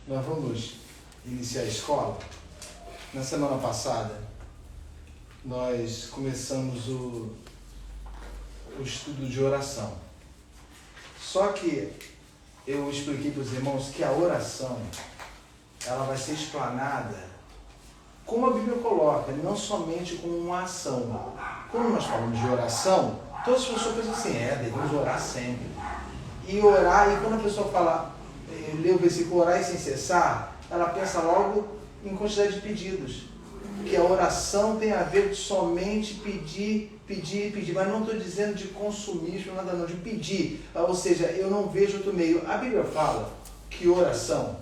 Nós vamos iniciar a escola. Na semana passada, nós começamos o estudo de oração. Só que eu expliquei para os irmãos que a oração, ela vai ser explanada como a Bíblia coloca, não somente como uma ação. Quando nós falamos de oração, todas as pessoas pensam assim, devemos orar sempre. E orar, e quando a pessoa fala, lê o versículo orar e sem cessar, ela pensa logo em quantidade de pedidos. Que a oração tem a ver somente pedir, mas não estou dizendo de consumismo, nada não, de pedir. Ou seja, eu não vejo outro meio. A Bíblia fala que oração,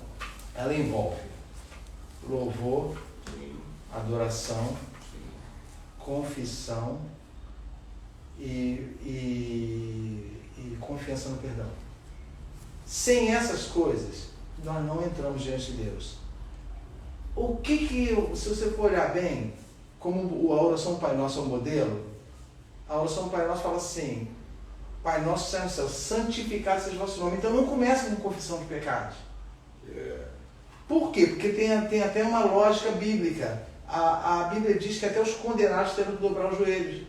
ela envolve louvor, adoração, confissão e confiança no perdão. Sem essas coisas, nós não entramos diante de Deus. Se você for olhar bem, como a oração Pai Nosso é um modelo, a oração Pai Nosso fala assim, Pai Nosso que está no céu, santificado seja o vosso nome. Então não começa com confissão de pecados. Por quê? Porque tem até uma lógica bíblica. A Bíblia diz que até os condenados terão que dobrar os joelhos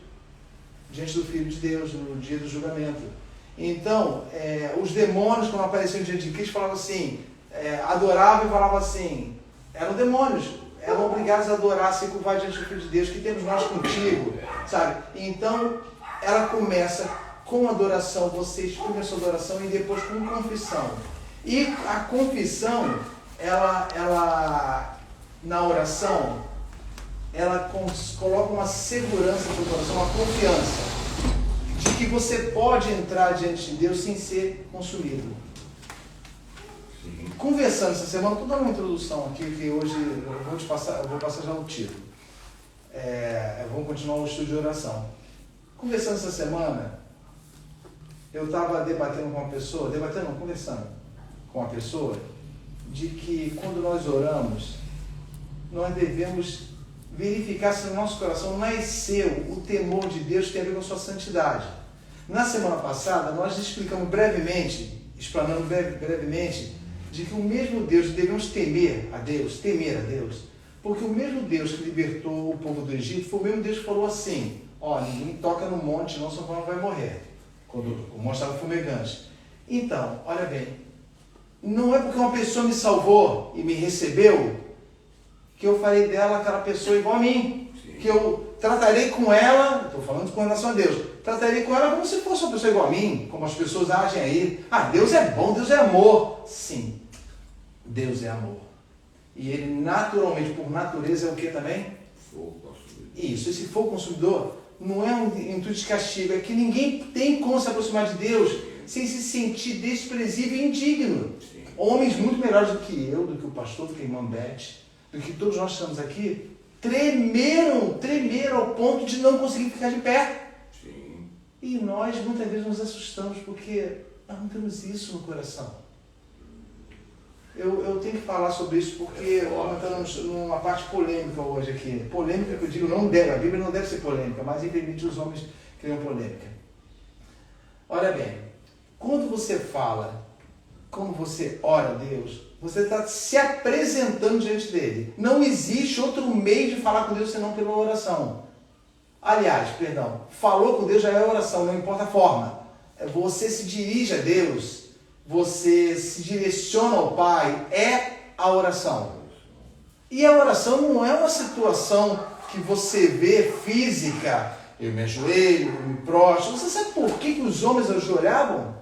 diante do Filho de Deus no dia do julgamento. Então, os demônios, quando apareciam diante de Cristo, falavam assim, adoravam e falavam assim, eram demônios, eram obrigados a adorar, se curvar diante do Filho de Deus, que temos nós contigo, sabe? Então, ela começa com adoração, você exprime a sua adoração e depois com confissão. E a confissão, ela na oração, ela coloca uma segurança no seu coração, uma confiança de que você pode entrar diante de Deus sem ser consumido. Sim. Conversando essa semana, estou dando uma introdução aqui, que hoje eu vou passar já o título. Vamos continuar o estudo de oração. Conversando essa semana, eu estava conversando com uma pessoa, de que quando nós oramos, nós devemos verificar se no nosso coração nasceu o temor de Deus que tem a ver com a sua santidade. Na semana passada, nós explicamos explanando brevemente, de que o mesmo Deus, devemos temer a Deus, porque o mesmo Deus que libertou o povo do Egito foi o mesmo Deus que falou assim, ninguém toca no monte, não, senão vai morrer, quando o monte estava fumegante. Então, olha bem, não é porque uma pessoa me salvou e me recebeu, que eu farei dela aquela pessoa igual a mim. Sim. Que eu tratarei com ela, estou falando com relação a Deus, tratarei com ela como se fosse uma pessoa igual a mim, como as pessoas agem aí. Deus é bom, Deus é amor. Sim, Deus é amor. E Ele naturalmente, por natureza, é o que também? Fogo consumidor. Isso, esse fogo consumidor não é um intuito de castigo, é que ninguém tem como se aproximar de Deus sem se sentir desprezível e indigno. Sim. Homens muito melhores do que eu, do que o pastor, do que a irmã Beth, do que todos nós estamos aqui, tremeram ao ponto de não conseguir ficar de pé. Sim. E nós muitas vezes nos assustamos porque nós não temos isso no coração. Eu tenho que falar sobre isso porque nós estamos numa parte polêmica hoje aqui. Polêmica que eu digo, a Bíblia não deve ser polêmica, mas infelizmente os homens criam polêmica. Olha bem, quando você fala, como você ora a Deus, você está se apresentando diante dele. Não existe outro meio de falar com Deus senão pela oração. Falou com Deus já é oração, não importa a forma. Você se dirige a Deus, você se direciona ao Pai, é a oração. E a oração não é uma situação que você vê física, eu me ajoelho, eu me prostro. Você sabe por que os homens ajoelhavam?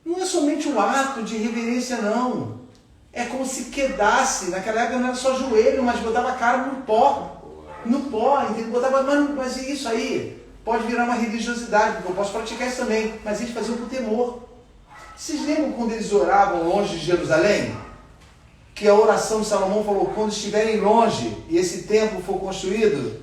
Não é somente o ato de reverência, não. É como se quedasse. Naquela época não era só joelho, mas botava a cara no pó. Entendeu? Mas isso aí pode virar uma religiosidade, porque eu posso praticar isso também. Mas eles faziam por temor. Vocês lembram quando eles oravam longe de Jerusalém? Que a oração de Salomão falou, quando estiverem longe e esse templo for construído,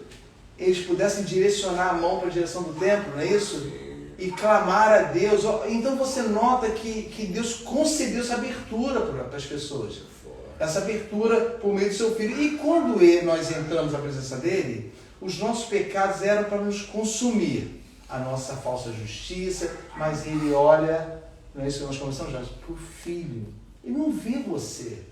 eles pudessem direcionar a mão para a direção do templo, não é isso? E clamar a Deus. Então você nota que Deus concedeu essa abertura para as pessoas. Essa abertura por meio do seu Filho. E quando nós entramos na presença dele, os nossos pecados eram para nos consumir. A nossa falsa justiça, mas ele olha, não é isso que nós conversamos já, para o Filho. Ele não vê você.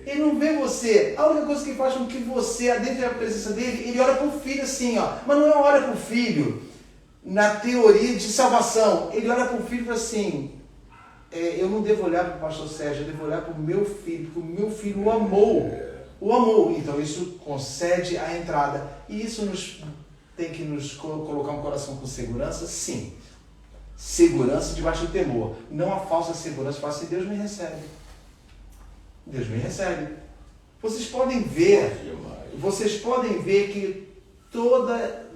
Ele não vê você. A única coisa que faz com que você adentre a presença dele, ele olha para o filho assim, ó. Mas não é olha para o filho na teoria de salvação. Ele olha para o filho e fala assim, eu não devo olhar para o pastor Sérgio, eu devo olhar para o meu filho, porque o meu filho o amou. O amou. Então isso concede a entrada. E isso tem que nos colocar um coração com segurança? Sim. Segurança debaixo do temor. Não a falsa segurança. Fala assim, Deus me recebe. Deus me recebe. Vocês podem ver que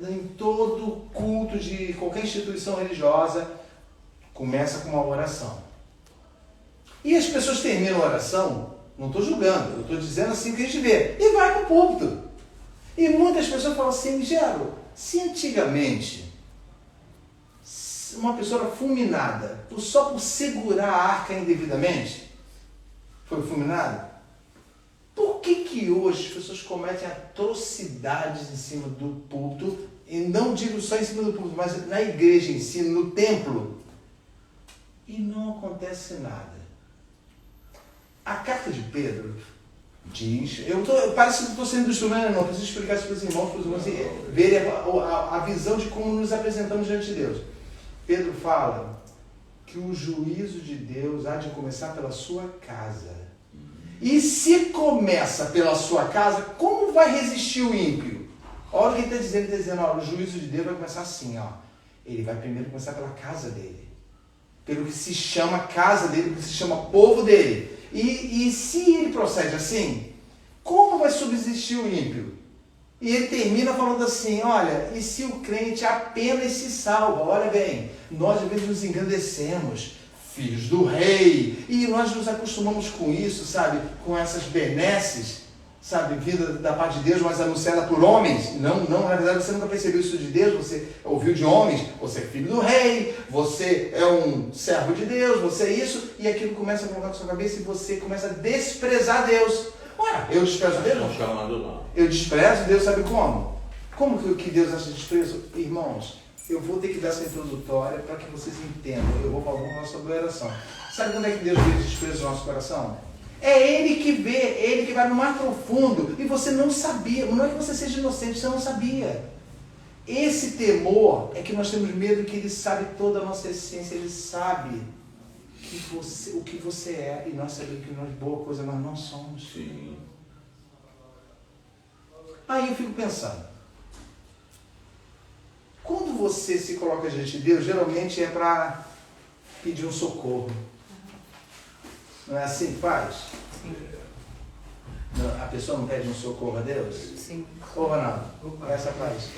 em todo culto de qualquer instituição religiosa começa com uma oração. E as pessoas terminam a oração, não estou julgando, eu estou dizendo assim que a gente vê, e vai para o púlpito. E muitas pessoas falam assim, Gero, se antigamente uma pessoa era fulminada só por segurar a arca indevidamente, foi fulminada, por que hoje as pessoas cometem atrocidades em cima do púlpito, e não digo só em cima do púlpito, mas na igreja em si, no templo, e não acontece nada? A carta de Pedro diz, parece que eu estou sendo instrumento, não preciso explicar isso para os irmãos verem a visão de como nos apresentamos diante de Deus. Pedro fala que o juízo de Deus há de começar pela sua casa. E se começa pela sua casa, como vai resistir o ímpio? Olha o que ele está dizendo, ó, o juízo de Deus vai começar assim, ó. Ele vai primeiro começar pela casa dele. Pelo que se chama casa dele, pelo que se chama povo dele. E se ele procede assim, como vai subsistir o ímpio? E ele termina falando assim, olha, e se o crente apenas se salva? Olha bem, nós às vezes nos engrandecemos, filhos do rei, e nós nos acostumamos com isso, sabe, com essas benesses, sabe, vinda da parte de Deus, mas anunciada por homens. Não, na verdade você nunca percebeu isso de Deus, você ouviu de homens, você é filho do rei, você é um servo de Deus, você é isso, e aquilo começa a colocar na sua cabeça e você começa a desprezar Deus. Ué, eu desprezo Deus? Não chamando não. Eu desprezo Deus, sabe como? Como que Deus acha desprezo? Irmãos, eu vou ter que dar essa introdutória para que vocês entendam. Eu vou falar sobre a oração. Sabe quando é que Deus vê desprezo no nosso coração? É Ele que vê, Ele que vai no mais profundo. E você não sabia. Não é que você seja inocente, você não sabia. Esse temor é que nós temos medo que Ele sabe toda a nossa essência. Ele sabe o que você é. E nós sabemos que nós, boa coisa, nós não somos. Sim. Aí eu fico pensando. Quando você se coloca diante de Deus, geralmente é para pedir um socorro. Não é assim que faz? Sim. A pessoa não pede um socorro a Deus? Sim. Ou não? Essa faz.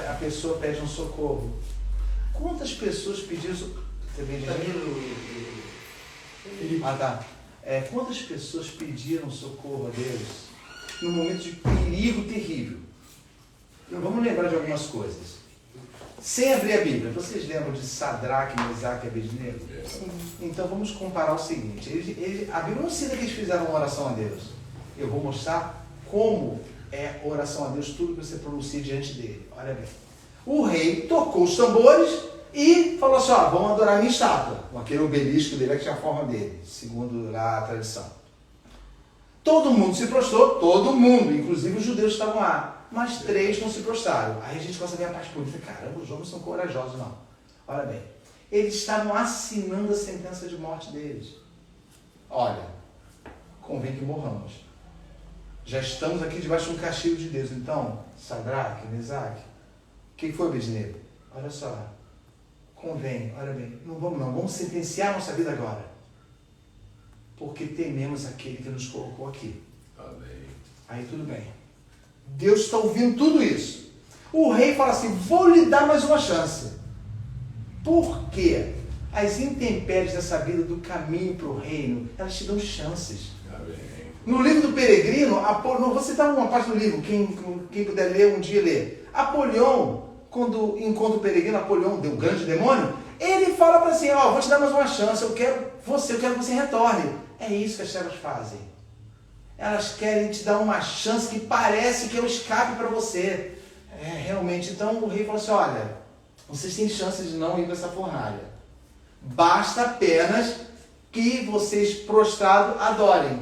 A pessoa pede um socorro. Quantas pessoas pediram socorro? Você vê quantas pessoas pediram socorro a Deus num momento de perigo terrível? Vamos lembrar de algumas coisas. Sem abrir a Bíblia, vocês lembram de Sadraque, Mesaque e Abednego? Sim. Então vamos comparar o seguinte. A Bíblia não ensina que eles fizeram uma oração a Deus. Eu vou mostrar como é oração a Deus, tudo que você pronuncia diante dele. Olha bem. O rei tocou os tambores e falou assim, ó, vamos adorar a minha estátua. Aquele obelisco dele que tinha a forma dele, segundo lá a tradição. Todo mundo se prostrou, todo mundo, inclusive os judeus estavam lá. Mas 3 não se prostraram. Aí a gente começa a ver a parte política. Caramba, os homens são corajosos, não. Olha bem. Eles estavam assinando a sentença de morte deles. Olha, convém que morramos. Já estamos aqui debaixo de um castigo de Deus. Então, Sadraque, Mesaque, o que foi, Abednego? Olha só. Convém, olha bem. Não, vamos sentenciar a nossa vida agora. Porque tememos aquele que nos colocou aqui. Amém. Aí tudo bem. Deus está ouvindo tudo isso. O rei fala assim, vou lhe dar mais uma chance. Por quê? As intempéries dessa vida do caminho para o reino, elas te dão chances. Amém. No livro do Peregrino, não vou citar uma parte do livro, quem puder ler, um dia ler. Apolion, quando encontra o Peregrino, Apolion, o grande demônio, ele fala para assim, vou te dar mais uma chance, eu quero que você retorne. É isso que as trevas fazem. Elas querem te dar uma chance que parece que é um escape para você. Realmente. Então o rei falou assim, olha, vocês têm chance de não ir para essa fornalha. Basta apenas que vocês prostrados adorem.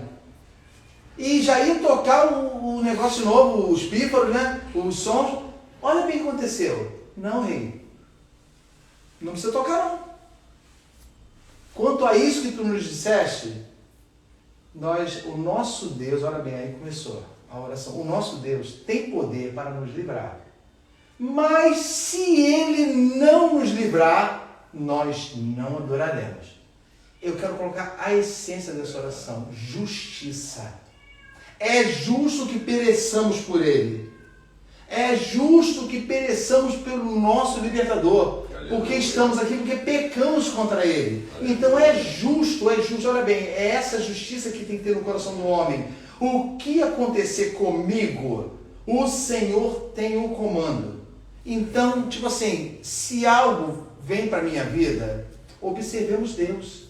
E já ia tocar o negócio novo, os pífaros, né? Os sons. Olha bem o que aconteceu. Não, rei. Não precisa tocar, não. Quanto a isso que tu nos disseste, o nosso Deus, olha bem, aí começou a oração. O nosso Deus tem poder para nos livrar. Mas se Ele não nos livrar, nós não adoraremos. Eu quero colocar a essência dessa oração. Justiça. É justo que pereçamos por Ele. É justo que pereçamos pelo nosso libertador. Porque estamos aqui, porque pecamos contra Ele. Então é justo. Olha bem, é essa justiça que tem que ter no coração do homem. O que acontecer comigo, o Senhor tem o comando. Então, tipo assim, se algo vem para a minha vida, observemos Deus.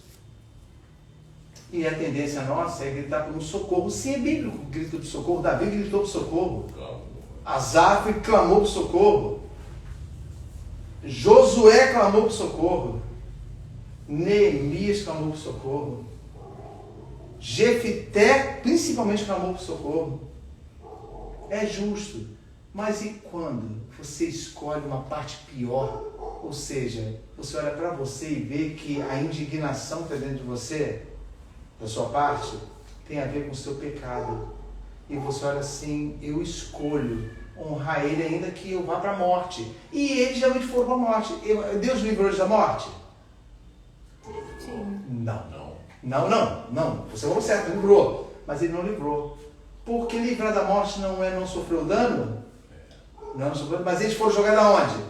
E a tendência nossa é gritar por um socorro. Sim, é bíblico o grito de socorro. Davi gritou por socorro. Asaf clamou por socorro. Josué clamou por socorro. Neemias clamou por socorro. Jefité principalmente clamou por socorro. É justo. Mas e quando você escolhe uma parte pior? Ou seja, você olha para você e vê que a indignação que está dentro de você, da sua parte, tem a ver com o seu pecado. E você olha assim, eu escolho honrar Ele ainda que eu vá para a morte. E eles realmente foram para a morte. Deus livrou eles da morte? Sim. Não. Você falou certo, livrou. Mas Ele não livrou. Porque livrar da morte não sofreu dano? Não sofreu, mas eles foram jogados aonde?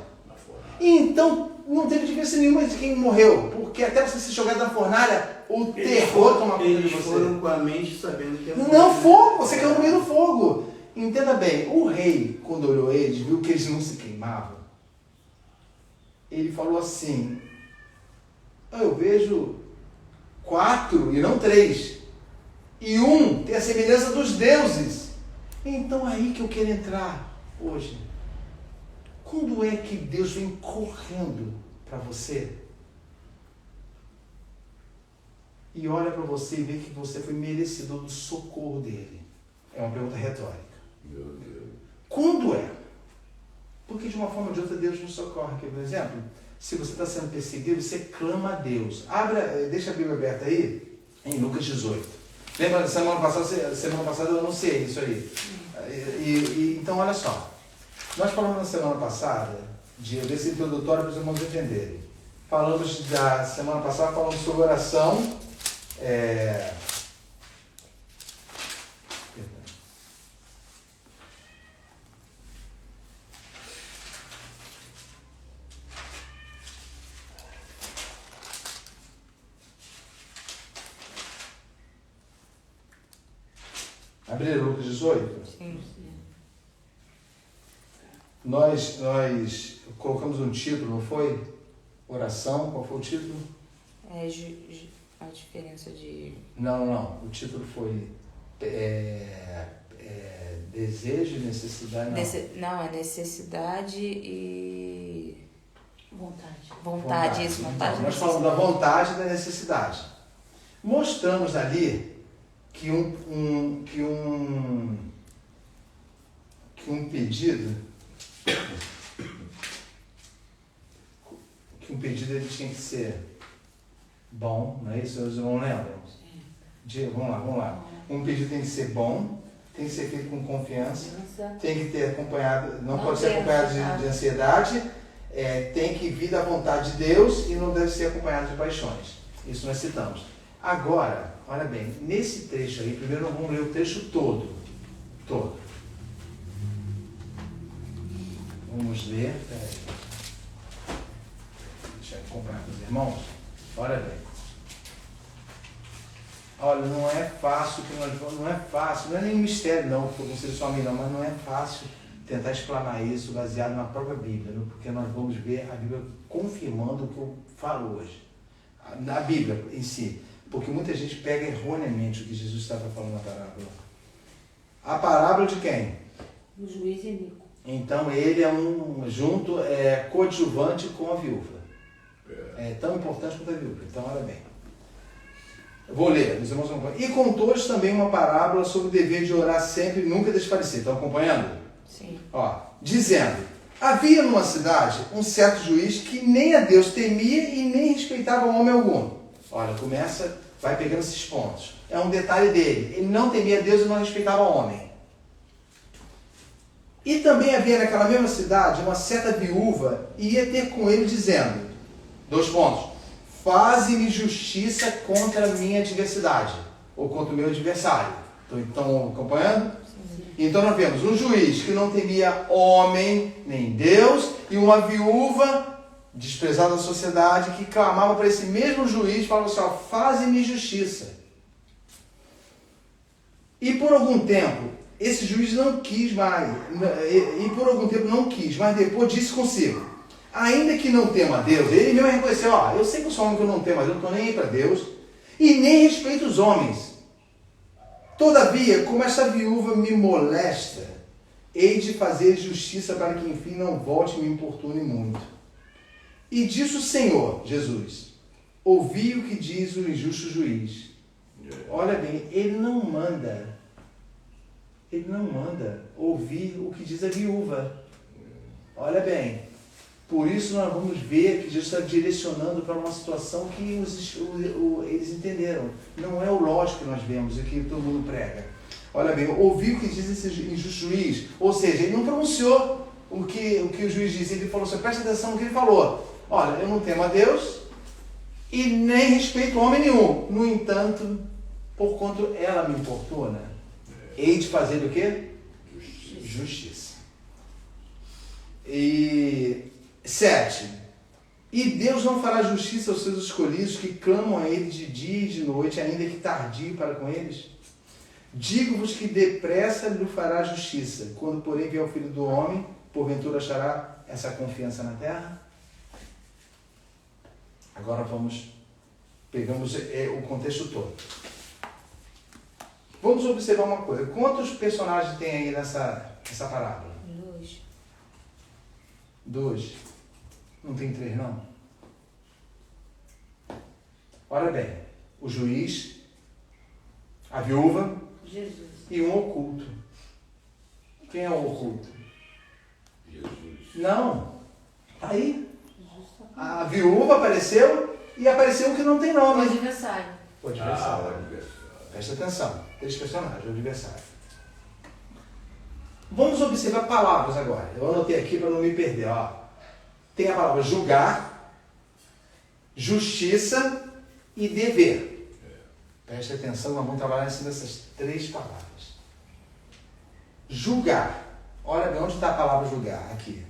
Então, não teve diferença nenhuma de quem morreu. Porque até você ser jogado na fornalha, o terror toma conta de você. Eles foram com a mente sabendo que é fogo. Não, fogo! Você caiu no meio do fogo. Entenda bem, o rei, quando olhou eles, viu que eles não se queimavam. Ele falou assim, eu vejo 4 e não 3. E 1 tem a semelhança dos deuses. Então é aí que eu quero entrar hoje. Quando é que Deus vem correndo para você? E olha para você e vê que você foi merecedor do socorro dele. É uma pergunta retórica. Meu Deus. Quando é? Porque de uma forma ou de outra Deus nos socorre. Aqui, por exemplo, se você está sendo perseguido, você clama a Deus. Deixa a Bíblia aberta aí, em Lucas 18. Lembra, semana passada eu anunciei isso aí. Então, olha só. Nós falamos na semana passada, desse introdutório para os irmãos entenderem. Falamos da semana passada, falamos sobre oração. Abriram Lucas 18? Sim. Nós colocamos um título, não foi? Oração, qual foi o título? A diferença de... Não. O título foi desejo e necessidade. Não, é necessidade e... Vontade. Isso, Então, vontade. nós falamos da vontade e da necessidade. Mostramos ali que um pedido ele tinha que ser bom, não é isso? Os irmãos lembram? Vamos lá. Um pedido tem que ser bom, tem que ser feito com confiança, tem que ter acompanhado, não pode ser acompanhado de ansiedade, tem que vir da vontade de Deus e não deve ser acompanhado de paixões. Isso nós citamos. Agora, olha bem, nesse trecho aí, primeiro nós vamos ler o trecho todo. Vamos ler. Deixa eu acompanhar com os irmãos. Olha bem. Olha, não é fácil, não é nenhum mistério não, porque você só me não, mas não é fácil tentar explanar isso baseado na própria Bíblia, não? Porque nós vamos ver a Bíblia confirmando o que eu falo hoje. Na Bíblia em si. Porque muita gente pega erroneamente o que Jesus estava falando na parábola. A parábola de quem? Do juiz Inico. Então ele é coadjuvante com a viúva. É tão importante quanto a viúva. Então olha bem. Vou ler, os irmãos acompanham. E contou-lhes também uma parábola sobre o dever de orar sempre e nunca desfalecer. Estão acompanhando? Sim. Ó, dizendo, havia numa cidade um certo juiz que nem a Deus temia e nem respeitava homem algum. Olha, vai pegando esses pontos. É um detalhe dele. Ele não temia Deus e não respeitava homem. E também havia naquela mesma cidade uma certa viúva e ia ter com ele dizendo, 2 pontos, faze-me justiça contra a minha adversidade, ou contra o meu adversário. Estão acompanhando? Sim. Então nós vemos um juiz que não temia homem, nem Deus, e uma viúva desprezada da sociedade que clamava para esse mesmo juiz, falava assim, ó, faze-me justiça. E por algum tempo, esse juiz não quis mais, mas depois disse consigo, ainda que não tema a Deus, ele mesmo reconheceu, ó, eu sei que eu sou homem que eu não temo a Deus, não estou nem aí para Deus, e nem respeito os homens. Todavia, como essa viúva me molesta, hei de fazer justiça para que enfim não volte e me importune muito. E disse o Senhor, Jesus, ouvi o que diz o injusto juiz. Olha bem, ele não manda ouvir o que diz a viúva. Olha bem, por isso nós vamos ver que Jesus está direcionando para uma situação que eles entenderam. Não é o lógico que nós vemos e que todo mundo prega. Olha bem, ouvi o que diz esse injusto juiz. Ou seja, ele não pronunciou o que o juiz disse. Ele falou assim, presta atenção no que ele falou. Olha, eu não temo a Deus e nem respeito homem nenhum. No entanto, por quanto ela me importuna, hei de fazer o quê? Justiça. E 7. E Deus não fará justiça aos seus escolhidos que clamam a Ele de dia e de noite, ainda que tardio para com eles? Digo-vos que depressa lhe fará justiça. Quando, porém, vier o Filho do Homem, porventura achará essa confiança na terra? Agora pegamos o contexto todo. Vamos observar uma coisa. Quantos personagens tem aí nessa parábola? 2. Não tem 3, não? Olha bem. O juiz, a viúva, Jesus. E um oculto. Quem é o oculto? Jesus. Não. Aí. A viúva apareceu e apareceu um que não tem nome. O adversário. O adversário. Presta atenção. 3 personagens, o adversário. Vamos observar palavras agora. Eu anotei aqui para não me perder. Ó. Tem a palavra julgar, justiça e dever. Presta atenção, nós vamos trabalhar em cima dessas 3 palavras. Julgar. Olha bem, onde está a palavra julgar? Aqui.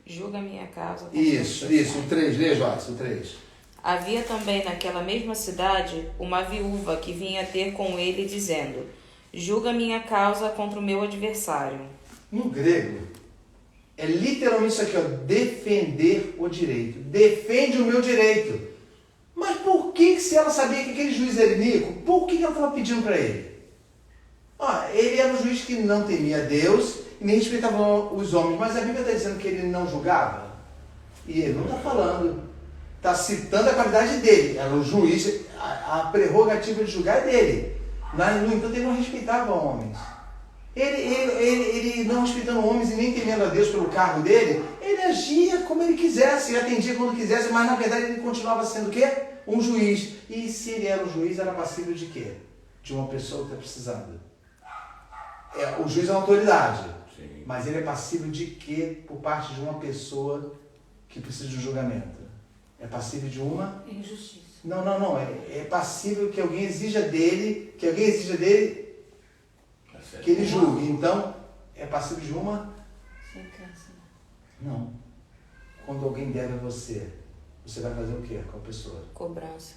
Julga minha causa. Isso, o 3. Lê, Joyce, o 3. Havia também naquela mesma cidade uma viúva que vinha ter com ele dizendo, julga minha causa contra o meu adversário. No grego, é literalmente isso aqui, ó, defender o direito. Defende o meu direito. Mas por que, se ela sabia que aquele juiz era iníquo, por que ela estava pedindo para ele? Ele era um juiz que não temia Deus e nem respeitava os homens, mas a Bíblia está dizendo que ele não julgava. E ele não está falando, está citando a qualidade dele. Era o juiz, a prerrogativa de julgar é dele. No entanto, ele não respeitava homens. Ele não respeitando homens e nem temendo a Deus pelo cargo dele, ele agia como ele quisesse, ele atendia quando quisesse, mas na verdade ele continuava sendo o quê? Um juiz. E se ele era um juiz, era passível de quê? De uma pessoa que está precisando. O juiz é uma autoridade. Sim. Mas ele é passível de quê? Por parte de uma pessoa que precisa de um julgamento. É passível de uma... injustiça. Não. É passível que alguém exija dele, que ele julgue. Então, é passível de uma... sentença. Não. Quando alguém deve a você, você vai fazer o quê com a pessoa? Cobrança.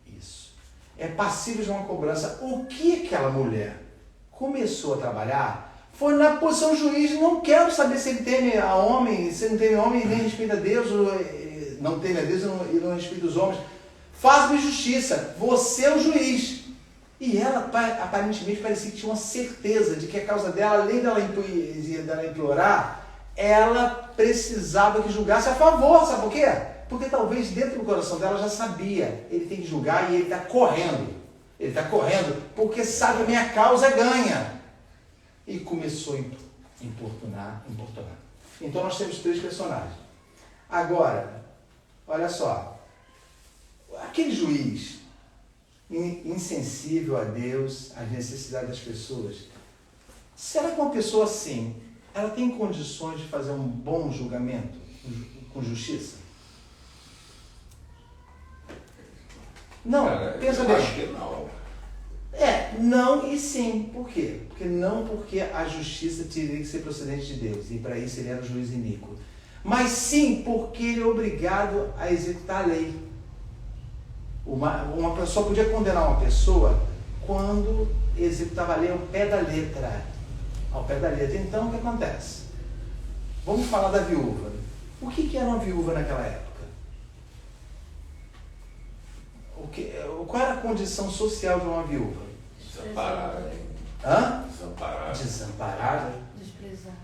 Isso. É passível de uma cobrança. O que aquela mulher começou a trabalhar foi na posição de juiz. Não quero saber se ele teme a homem, se não teme a homem e nem respeita a Deus, ou não teme a Deus e não respeita os homens. Faz-me justiça. Você é o juiz. E ela, aparentemente, parecia que tinha uma certeza de que a causa dela, além dela implorar, ela precisava que julgasse a favor. Sabe por quê? Porque talvez dentro do coração dela já sabia, ele tem que julgar e ele está correndo. Ele está correndo porque sabe a minha causa ganha. E começou a importunar. Então nós temos 3 personagens. Agora, olha só. Aquele juiz insensível a Deus, às necessidades das pessoas, será que uma pessoa assim, ela tem condições de fazer um bom julgamento com justiça? Não, Cara, pensa eu bem. acho que não. Não e sim. Por quê? Porque a justiça teria que ser procedente de Deus, e para isso ele era o juiz iníquo. Mas sim porque ele é obrigado a executar a lei. Uma pessoa podia condenar uma pessoa quando executava a lei ao pé da letra. Ao pé da letra. Então, o que acontece? Vamos falar da viúva. O que era uma viúva naquela época? Qual era a condição social de uma viúva? Desamparada. Hã? Desamparada. Desamparada.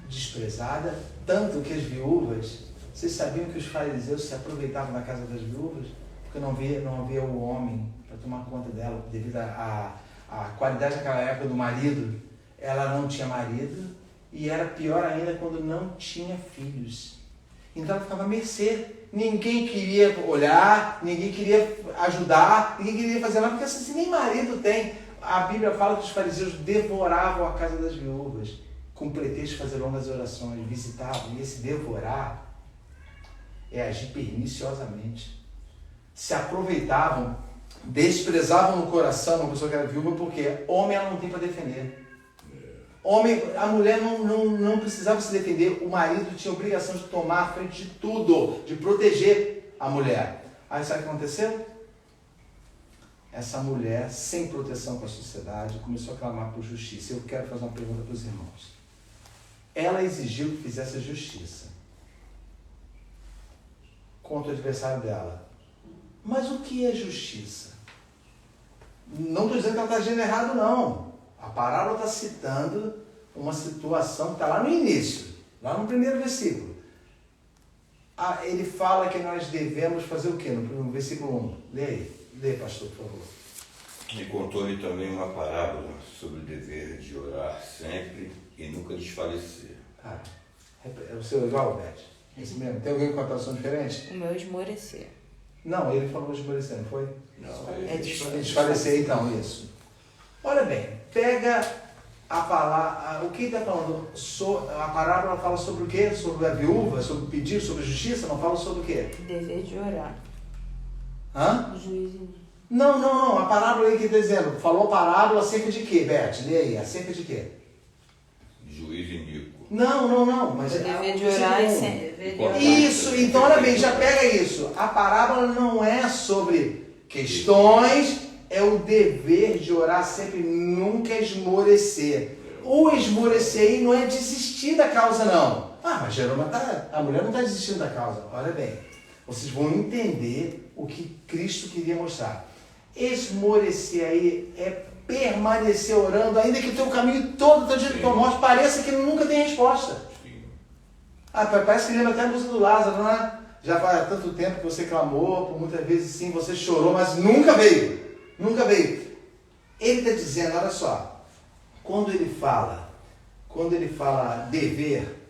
Desprezada. Tanto que as viúvas, vocês sabiam que os fariseus se aproveitavam da casa das viúvas? Porque não havia o homem para tomar conta dela, devido à qualidade daquela época do marido. Ela não tinha marido, e era pior ainda quando não tinha filhos. Então ela ficava à mercê. Ninguém queria olhar, ninguém queria ajudar, ninguém queria fazer nada, porque assim, nem marido tem. A Bíblia fala que os fariseus devoravam a casa das viúvas, com pretexto de fazer longas orações, visitavam, e esse devorar é agir perniciosamente. Se aproveitavam, desprezavam no coração uma pessoa que era viúva, porque homem ela não tem para defender. Homem, a mulher não precisava se defender, o marido tinha a obrigação de tomar a frente de tudo, de proteger a mulher. Aí sabe o que aconteceu? Essa mulher, sem proteção com a sociedade, começou a clamar por justiça. Eu quero fazer uma pergunta para os irmãos. Ela exigiu que fizesse justiça contra o adversário dela. Mas o que é justiça? Não estou dizendo que ela está agindo errado, não. A parábola está citando uma situação que está lá no início, lá no primeiro versículo. Ele fala que nós devemos fazer o quê? No versículo 1. Lê aí. Lê, pastor, por favor. E contou-lhe também uma parábola sobre o dever de orar sempre e nunca desfalecer. É o seu igual, Beth? Esse mesmo. Tem alguém com cotação diferente? O meu esmorecer. Não, ele falou esmorecer, não foi? Não, É Desfalecer, então, isso. Olha bem, pega a palavra, o que está falando? A parábola fala sobre o quê? Sobre a viúva, sobre o pedido, sobre a justiça? Não fala sobre o quê? Dever de orar. Hã? Juízo. Não. A parábola aí que está dizendo, falou parábola acerca de quê, Beth? Lê aí, acerca de quê? Juiz iníquo. Não, mas... O dever de orar é sempre. Isso, então olha bem, já pega isso. A parábola não é sobre questões, é o dever de orar sempre, nunca esmorecer. O esmorecer aí não é desistir da causa, não. Mas Jerônimo a mulher não está desistindo da causa. Olha bem, vocês vão entender o que Cristo queria mostrar. Esmorecer aí é permanecer orando, ainda que o teu caminho todo, teu dia de tua morte, pareça que nunca tem resposta. Parece que lembra até a música do Lázaro, não é? Já faz tanto tempo que você clamou, por muitas vezes sim, você chorou, mas nunca veio. Nunca veio. Ele está dizendo, olha só, quando ele fala dever,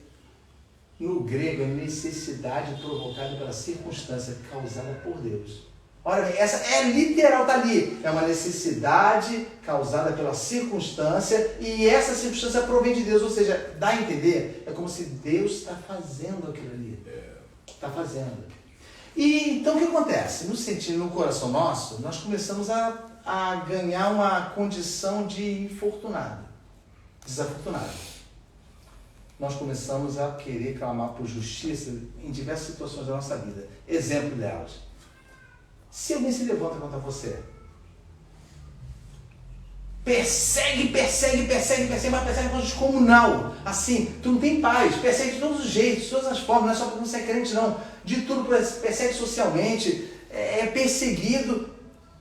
no grego é necessidade provocada pela circunstância causada por Deus. Olha bem, essa é literal, está ali. É uma necessidade causada pela circunstância, e essa circunstância provém de Deus, ou seja, dá a entender, é como se Deus está fazendo aquilo ali. Está fazendo. E então o que acontece? No sentido, no coração nosso, nós começamos a ganhar uma condição de infortunado, desafortunado. Nós começamos a querer clamar por justiça em diversas situações da nossa vida. Exemplo delas. Se alguém se levanta contra você, persegue, mas persegue com descomunal. Assim, tu não tem paz, persegue de todos os jeitos, de todas as formas, não é só porque não você é crente, não. De tudo, persegue socialmente, é perseguido.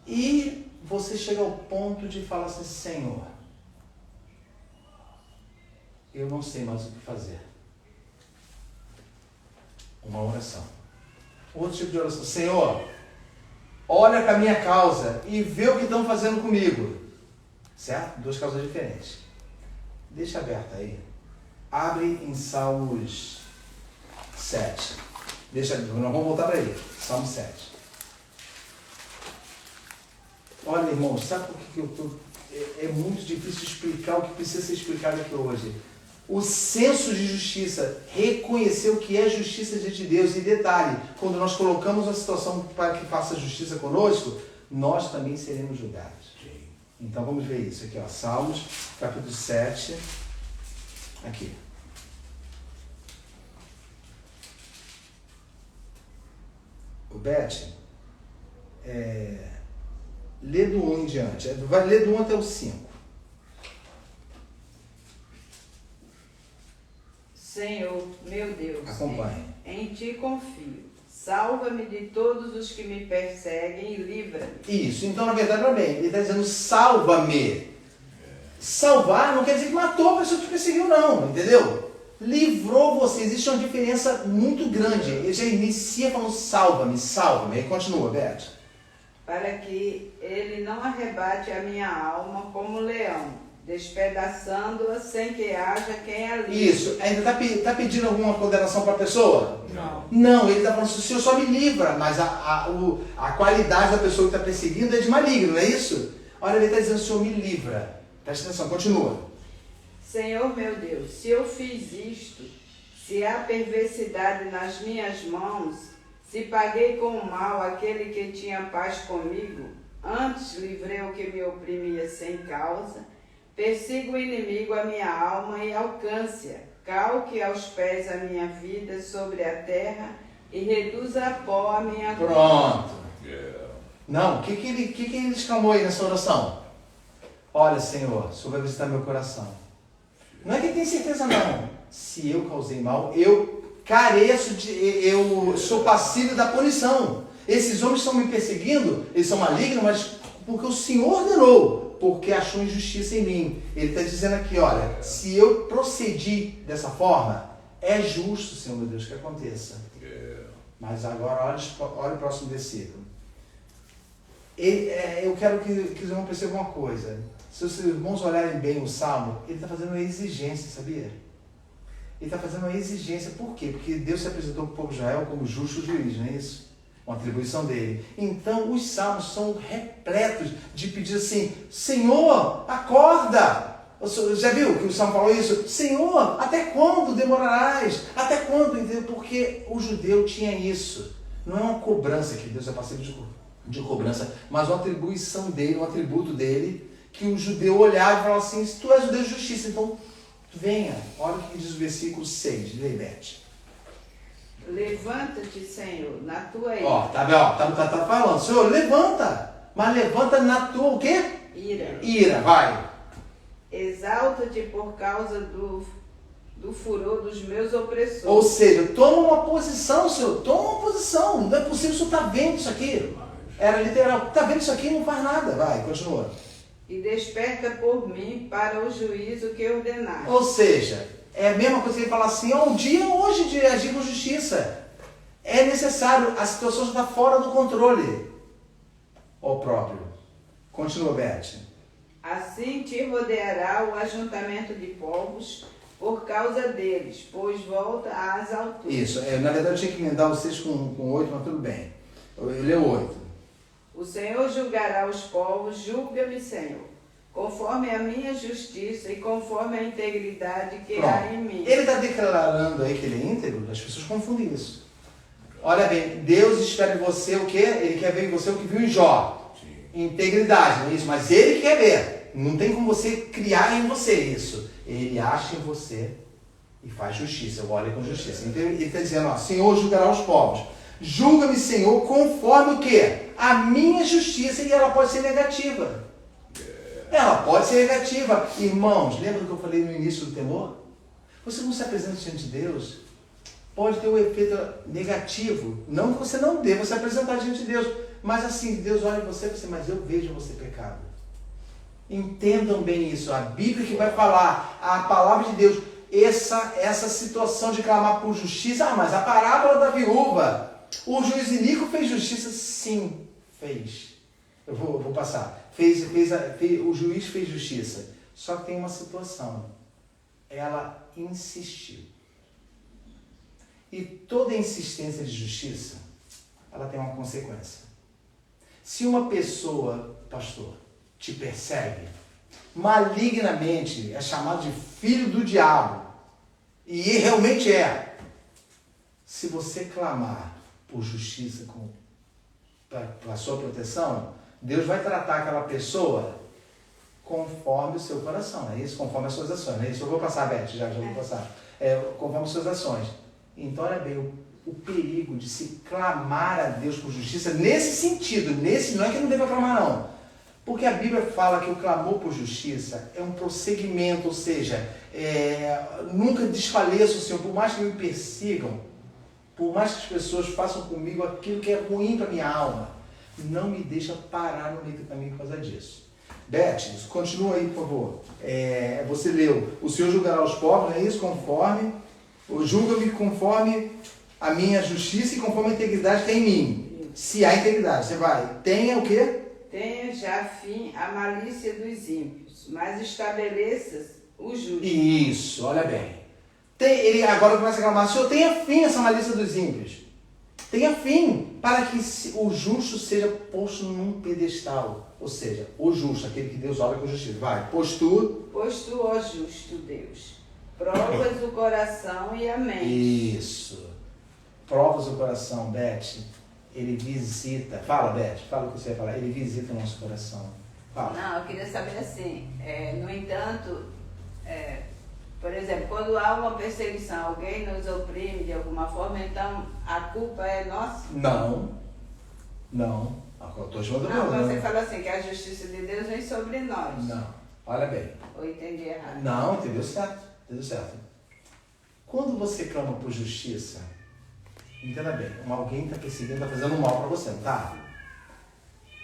E você chega ao ponto de falar assim, Senhor, eu não sei mais o que fazer. Uma oração. Outro tipo de oração. Senhor, olha para a minha causa e vê o que estão fazendo comigo. Certo? Duas causas diferentes. Deixa aberto aí. Abre em Salmos 7. Nós vamos voltar para aí. Salmo 7. Olha, irmãos, sabe por que eu estou... É muito difícil explicar o que precisa ser explicado aqui hoje. O senso de justiça, reconhecer o que é justiça diante de Deus. E detalhe, quando nós colocamos a situação para que faça justiça conosco, nós também seremos julgados. Então vamos ver isso aqui, ó. Salmos, capítulo 7. Aqui. O Beth, lê do 1 em diante. Vai ler do 1 até o 5. Senhor, meu Deus, Acompanhe. Em ti confio. Salva-me de todos os que me perseguem e livra-me. Isso, então na verdade, olha bem, ele está dizendo salva-me. Salvar não quer dizer que matou a pessoa que te perseguiu, não, entendeu? Livrou você, existe uma diferença muito grande. Ele já inicia falando salva-me, salva-me. Aí continua, Beto. Para que ele não arrebate a minha alma como leão, despedaçando-a sem que haja quem a livre. Isso, ainda está pedindo alguma condenação para a pessoa? Não. Não, ele está falando assim, o Senhor só me livra, mas a qualidade da pessoa que está perseguindo é de maligno, não é isso? Olha, ele está dizendo, o Senhor me livra. Presta atenção, continua. Senhor meu Deus, se eu fiz isto, se há perversidade nas minhas mãos, se paguei com o mal aquele que tinha paz comigo, antes livrei o que me oprimia sem causa, persiga o inimigo a minha alma e alcance-a, calque aos pés a minha vida sobre a terra e reduza a pó a minha glória. Pronto. Não, o que ele exclamou aí nessa oração? Olha, Senhor, o Senhor vai visitar meu coração. Não é que ele tem certeza, não. Se eu causei mal, eu careço eu sou passível da punição. Esses homens estão me perseguindo, eles são malignos, mas porque o Senhor ordenou, porque achou injustiça em mim. Ele está dizendo aqui, olha, se eu procedi dessa forma, é justo, Senhor meu Deus, que aconteça. Mas agora, olha o próximo versículo. Eu quero que os irmãos percebam uma coisa. Se os irmãos olharem bem o Salmo, ele está fazendo uma exigência, sabia? Ele está fazendo uma exigência. Por quê? Porque Deus se apresentou para o povo de Israel como justo juiz, não é isso? Uma atribuição dele. Então, os salmos são repletos de pedir assim, Senhor, acorda! Já viu que o salmo falou isso? Senhor, até quando demorarás? Até quando? Entendeu? Porque o judeu tinha isso. Não é uma cobrança que Deus é passivo de cobrança, mas uma atribuição dele, um atributo dele, que o judeu olhava e falava assim, se tu és o Deus de justiça, então venha. Olha o que diz o versículo 6, Leibete. Levanta-te, Senhor, na tua ira. Tá falando, Senhor, levanta, mas levanta na tua o quê? Ira, vai. Exalta-te por causa do furor dos meus opressores. Ou seja, toma uma posição, Senhor, toma uma posição. Não é possível, o Senhor está vendo isso aqui. Era literal, está vendo isso aqui e não faz nada. Vai, continua. E desperta por mim para o juízo que ordenaste. Ou seja, é a mesma coisa que ele fala assim, o dia hoje de agir com justiça. É necessário, a situação já está fora do controle. O próprio. Continua, Beth. Assim te rodeará o ajuntamento de povos por causa deles, pois volta às alturas. Isso, na verdade eu tinha que emendar o 6 com 8, mas tudo bem. Eu leio 8. O Senhor julgará os povos, julga-me, Senhor, conforme a minha justiça e conforme a integridade que há em mim. Ele está declarando aí que ele é íntegro, as pessoas confundem isso. Olha bem, Deus espera em você o quê? Ele quer ver em você o que viu em Jó. Sim. Integridade, não é isso? Mas ele quer ver. Não tem como você criar em você isso. Ele acha em você e faz justiça, olha com justiça. Então ele está dizendo, Senhor julgará os povos. Julga-me, Senhor, conforme o quê? A minha justiça, e ela pode ser negativa. Ela pode ser negativa. Irmãos, lembra do que eu falei no início do temor? Você não se apresenta diante de Deus, pode ter um efeito negativo. Não que você não deva se apresentar diante de Deus, mas assim, Deus olha em você e você, mas eu vejo você pecado. Entendam bem isso. A Bíblia que vai falar, a palavra de Deus, essa situação de clamar por justiça, mas a parábola da viúva, O juiz iníquo fez justiça? Sim, fez. Eu vou passar. O juiz fez justiça. Só que tem uma situação. Ela insistiu. E toda insistência de justiça, ela tem uma consequência. Se uma pessoa, pastor, te persegue, malignamente, é chamado de filho do diabo, e realmente é. Se você clamar por justiça para a sua proteção, Deus vai tratar aquela pessoa conforme o seu coração, é isso? Conforme as suas ações, é isso? Eu vou passar, Beth, já vou passar. Conforme as suas ações. Então, olha bem, o perigo de se clamar a Deus por justiça, nesse sentido, não é que não deva clamar, não. Porque a Bíblia fala que o clamor por justiça é um prosseguimento, ou seja, nunca desfaleço, Senhor, por mais que me persigam, por mais que as pessoas façam comigo aquilo que é ruim para minha alma, não me deixa parar no meio do caminho por causa disso. Beth, continua aí, por favor. Você leu, o Senhor julgará os pobres, não é isso? Julga-me conforme a minha justiça e conforme a integridade que tem em mim. Se há integridade, você vai. Tenha o quê? Tenha já fim a malícia dos ímpios, mas estabeleças o justo. Isso, olha bem. Ele agora começa a clamar, Senhor, tenha fim essa malícia dos ímpios. Tenha fim, para que o justo seja posto num pedestal. Ou seja, o justo, aquele que Deus olha com justiça. Vai, pois tu, ó justo Deus, provas o coração e a mente. Isso. Provas o coração, Beth. Ele visita. Fala, Beth, fala o que você vai falar. Ele visita o nosso coração. Fala. Não, eu queria saber assim, no entanto, por exemplo, quando há uma perseguição, alguém nos oprime de alguma forma, então a culpa é nossa? Não. Eu estou chamando você fala assim, que a justiça de Deus vem sobre nós. Não. Olha bem. Ou entendi errado? Não, entendeu certo. Quando você clama por justiça, entenda bem, alguém está perseguindo, está fazendo mal para você, não tá?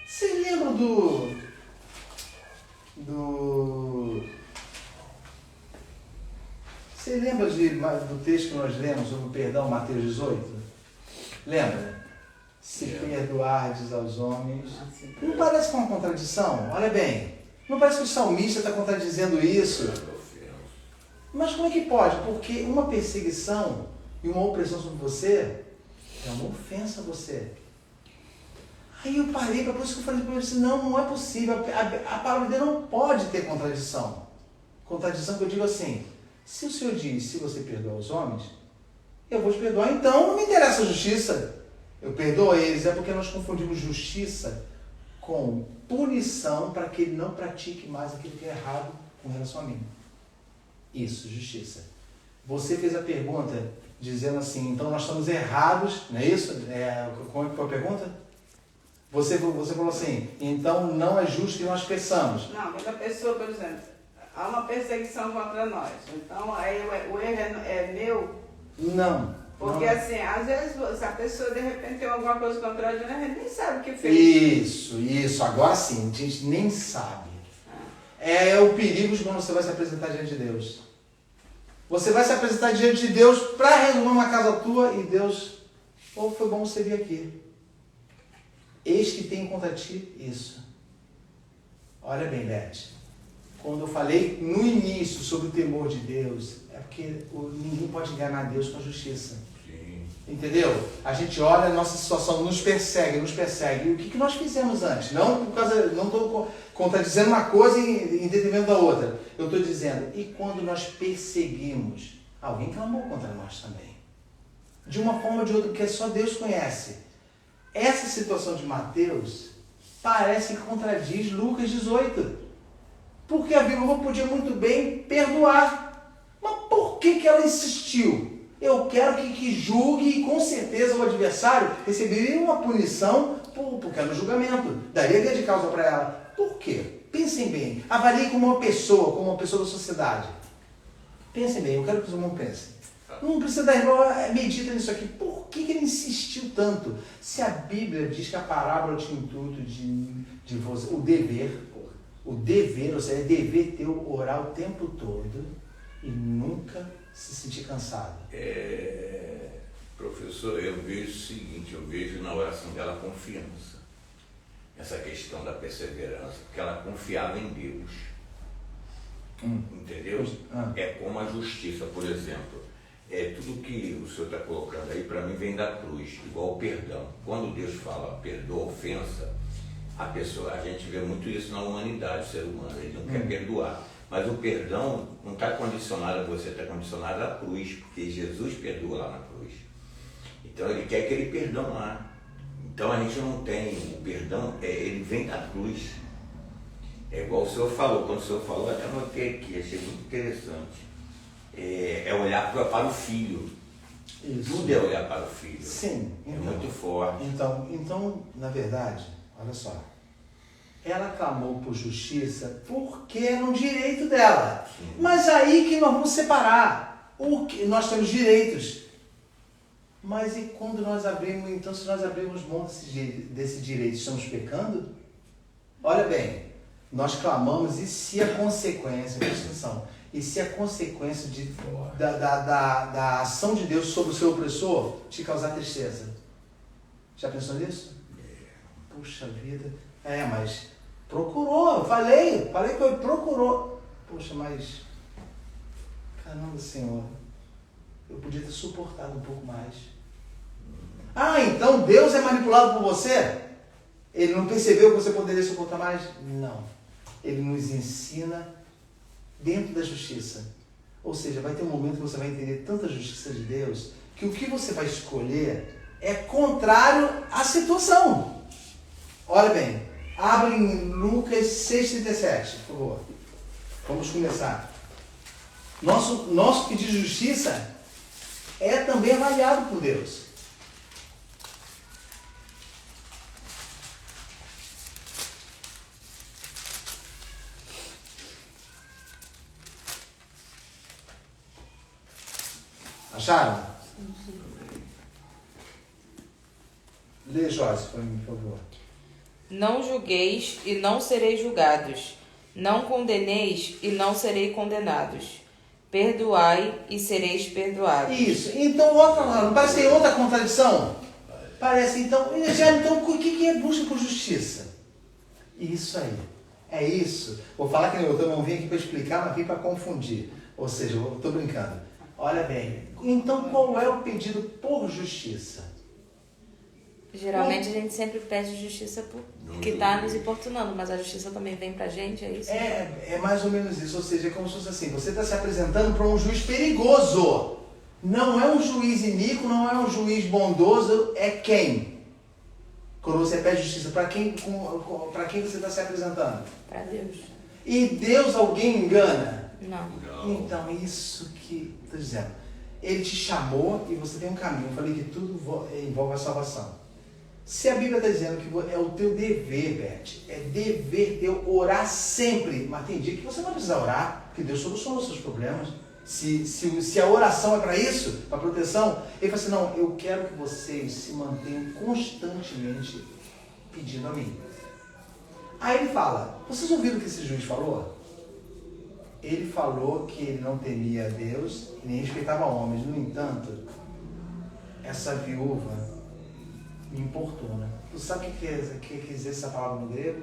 Você lembra Você lembra do texto que nós lemos sobre o perdão, Mateus 18? Lembra? Se perdoardes aos homens. Não parece com uma contradição? Olha bem, não parece que o salmista está contradizendo isso? Mas como é que pode? Porque uma perseguição e uma opressão sobre você é uma ofensa a você. Aí eu parei, por isso que eu falei para ele assim, não é possível. A palavra de Deus não pode ter contradição. Contradição que eu digo assim, se o Senhor diz, se você perdoa os homens, eu vou te perdoar, então não me interessa a justiça. Eu perdoo eles, é porque nós confundimos justiça com punição para que ele não pratique mais aquilo que é errado com relação a mim. Isso, justiça. Você fez a pergunta dizendo assim, então nós estamos errados, não é isso? Como é que foi a pergunta? Você falou assim, então não é justo que nós peçamos. Não, quando a pessoa, por exemplo, há uma perseguição contra nós, então aí o erro é meu? Não. Porque assim, às vezes se a pessoa de repente tem alguma coisa contra a gente nem sabe o que fez. Isso, agora sim, a gente nem sabe. É o perigo de quando você vai se apresentar diante de Deus. Você vai se apresentar diante de Deus para resolver uma casa tua e Deus, foi bom você vir aqui. Eis que tem contra ti isso. Olha bem, Beth, quando eu falei no início sobre o temor de Deus, é porque ninguém pode enganar Deus com a justiça. Sim. Entendeu? A gente olha, a nossa situação nos persegue. E o que nós fizemos antes? Não estou contradizendo uma coisa em detrimento da outra. Eu estou dizendo, e quando nós perseguimos, alguém clamou contra nós também. De uma forma ou de outra, porque só Deus conhece. Essa situação de Mateus parece que contradiz Lucas 18. Porque a viúva podia muito bem perdoar. Mas por que ela insistiu? Eu quero que julgue e com certeza o adversário receberia uma punição porque era no julgamento. Daria grande causa para ela. Por quê? Pensem bem. Avaliem como uma pessoa da sociedade. Pensem bem, eu quero que os irmãos pensem. Não precisa dar irmão, medita nisso aqui. Por que ele insistiu tanto? Se a Bíblia diz que a parábola tinha o intuito de você, o dever, ou seja, é dever teu orar o tempo todo e nunca se sentir cansado. Professor, eu vejo o seguinte, eu vejo na oração dela confiança. Essa questão da perseverança, porque ela confiava em Deus. Entendeu? É como a justiça, por exemplo. Tudo que o senhor está colocando aí, para mim, vem da cruz, igual o perdão. Quando Deus fala perdoa a ofensa, a gente vê muito isso na humanidade, o ser humano, ele não quer perdoar. Mas o perdão não está condicionado a você, está condicionado à cruz, porque Jesus perdoa lá na cruz. Então ele quer aquele perdão lá. Então a gente não tem o perdão, ele vem da cruz. É igual o senhor falou, quando o senhor falou, até anotei aqui, achei muito interessante. É olhar para o filho. Isso. Tudo é olhar para o filho. Sim. Então, é muito forte. Então, na verdade, olha só. Ela clamou por justiça porque era um direito dela. Sim. Mas aí que nós vamos separar. Nós temos direitos. Mas e quando nós abrimos, então se nós abrimos mão desse direito, estamos pecando? Olha bem, nós clamamos e se a consequência, presta atenção, e se a consequência da ação de Deus sobre o seu opressor te causar tristeza? Já pensou nisso? Puxa vida, mas procurou, falei que ele procurou. Poxa, mas, caramba, Senhor, eu podia ter suportado um pouco mais. Então Deus é manipulado por você? Ele não percebeu que você poderia suportar mais? Não. Ele nos ensina dentro da justiça. Ou seja, vai ter um momento que você vai entender tanta justiça de Deus que o que você vai escolher é contrário à situação. Olha bem, abre em Lucas 6,37, por favor. Vamos começar. Nosso pedido de justiça é também avaliado por Deus. Acharam? Sim. Lê, Joyce, para mim, por favor. Não julgueis e não sereis julgados. Não condeneis e não sereis condenados. Perdoai e sereis perdoados. Isso. Então, não parece que tem outra contradição? Parece, então, o que é busca por justiça? Isso aí. É isso. Vou falar que eu não vim aqui para explicar, mas vim para confundir. Ou seja, eu estou brincando. Olha bem, então qual é o pedido por justiça? Geralmente a gente sempre pede justiça porque está nos importunando, mas a justiça também vem pra gente, é isso? É mais ou menos isso, ou seja, é como se fosse assim, você está se apresentando para um juiz perigoso. Não é um juiz iníquo, não é um juiz bondoso, é quem? Quando você pede justiça, para quem você está se apresentando? Para Deus. E Deus alguém engana? Não. Então, isso que estou dizendo. Ele te chamou e você tem um caminho. Eu falei que tudo envolve a salvação. Se a Bíblia está dizendo que é o teu dever, Beth, é dever teu orar sempre. Mas tem dia que você não precisa orar, porque Deus soluciona os seus problemas. Se a oração é para isso, para proteção, ele fala assim, não, eu quero que vocês se mantenham constantemente pedindo a mim. Aí ele fala, vocês ouviram o que esse juiz falou? Ele falou que ele não temia a Deus e nem respeitava homens. No entanto, essa viúva me importuna. Tu sabe o que quer dizer essa palavra no grego?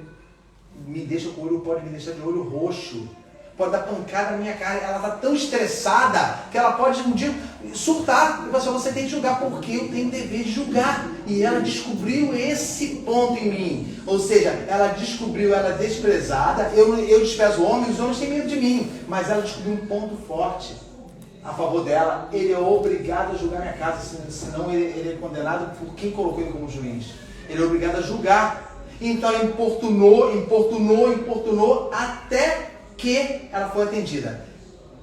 Me deixa com o olho, pode me deixar de olho roxo. Pode dar pancada na minha cara. Ela está tão estressada que ela pode um dia surtar. Você tem que julgar porque eu tenho o dever de julgar. E ela descobriu esse ponto em mim. Ou seja, ela descobriu, ela é desprezada. Eu desprezo homens, os homens têm medo de mim. Mas ela descobriu um ponto forte a favor dela. Ele é obrigado a julgar minha casa, senão ele é condenado por quem colocou ele como juiz. Ele é obrigado a julgar. Então ela importunou até que ela foi atendida.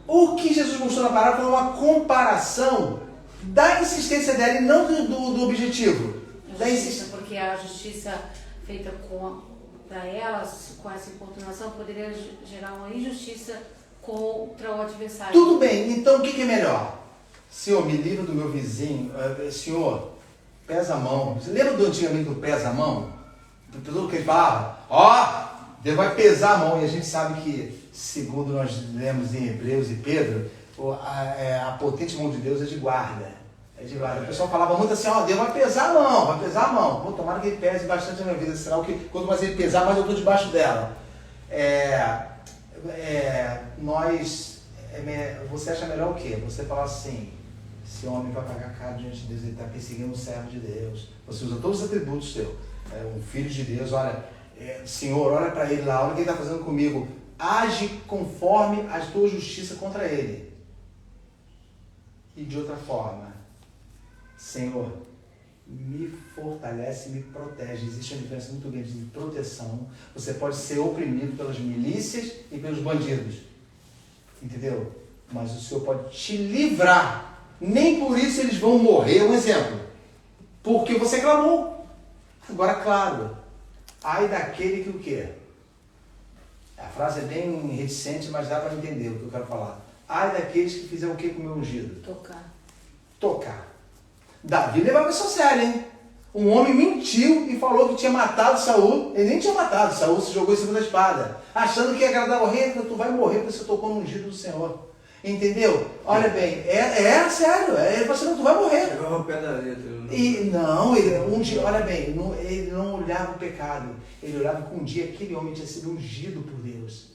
O que Jesus mostrou na parábola foi uma comparação da insistência dela e não do objetivo. Da insistência. Porque a justiça feita para elas, com essa importunação, poderia gerar uma injustiça contra o adversário. Tudo bem, então o que é melhor? Senhor, me livra do meu vizinho. Senhor, pesa a mão. Você lembra do antigamente do pesa a mão? Tudo que ele falava? Deus vai pesar a mão. E a gente sabe que, segundo nós lemos em Hebreus e Pedro, a potente mão de Deus é de guarda. É de guarda. O pessoal falava muito assim, Deus vai pesar a mão, vai pesar a mão. Pô, tomara que ele pese bastante na minha vida, sinal que quanto mais ele pesar, mais eu estou debaixo dela. Você acha melhor o quê? Você falar assim, esse homem vai pagar caro diante de Deus, ele está perseguindo um servo de Deus. Você usa todos os atributos seus. Um filho de Deus, olha, Senhor, olha para ele lá, olha o que ele está fazendo comigo. Age conforme a tua justiça contra ele. E de outra forma, Senhor, me fortalece, me protege. Existe uma diferença muito grande de proteção. Você pode ser oprimido pelas milícias e pelos bandidos. Entendeu? Mas o Senhor pode te livrar. Nem por isso eles vão morrer. Um exemplo. Porque você clamou. Agora, claro. Ai daquele que o quê? A frase é bem reticente, mas dá para entender o que eu quero falar. Ai daqueles que fizeram o que com o meu ungido? Tocar. Davi levava isso a sério, hein? Um homem mentiu e falou que tinha matado Saul. Ele nem tinha matado. Saul se jogou em cima da espada. Achando que ia agradar o rei. Tu vai morrer porque você tocou no ungido do Senhor. Entendeu? Olha bem. Sério. Ele falou assim, não, tu vai morrer. Chegava ao pé da letra. E não, olha bem. Ele não olhava o pecado. Ele olhava que um dia aquele homem tinha sido ungido por Deus.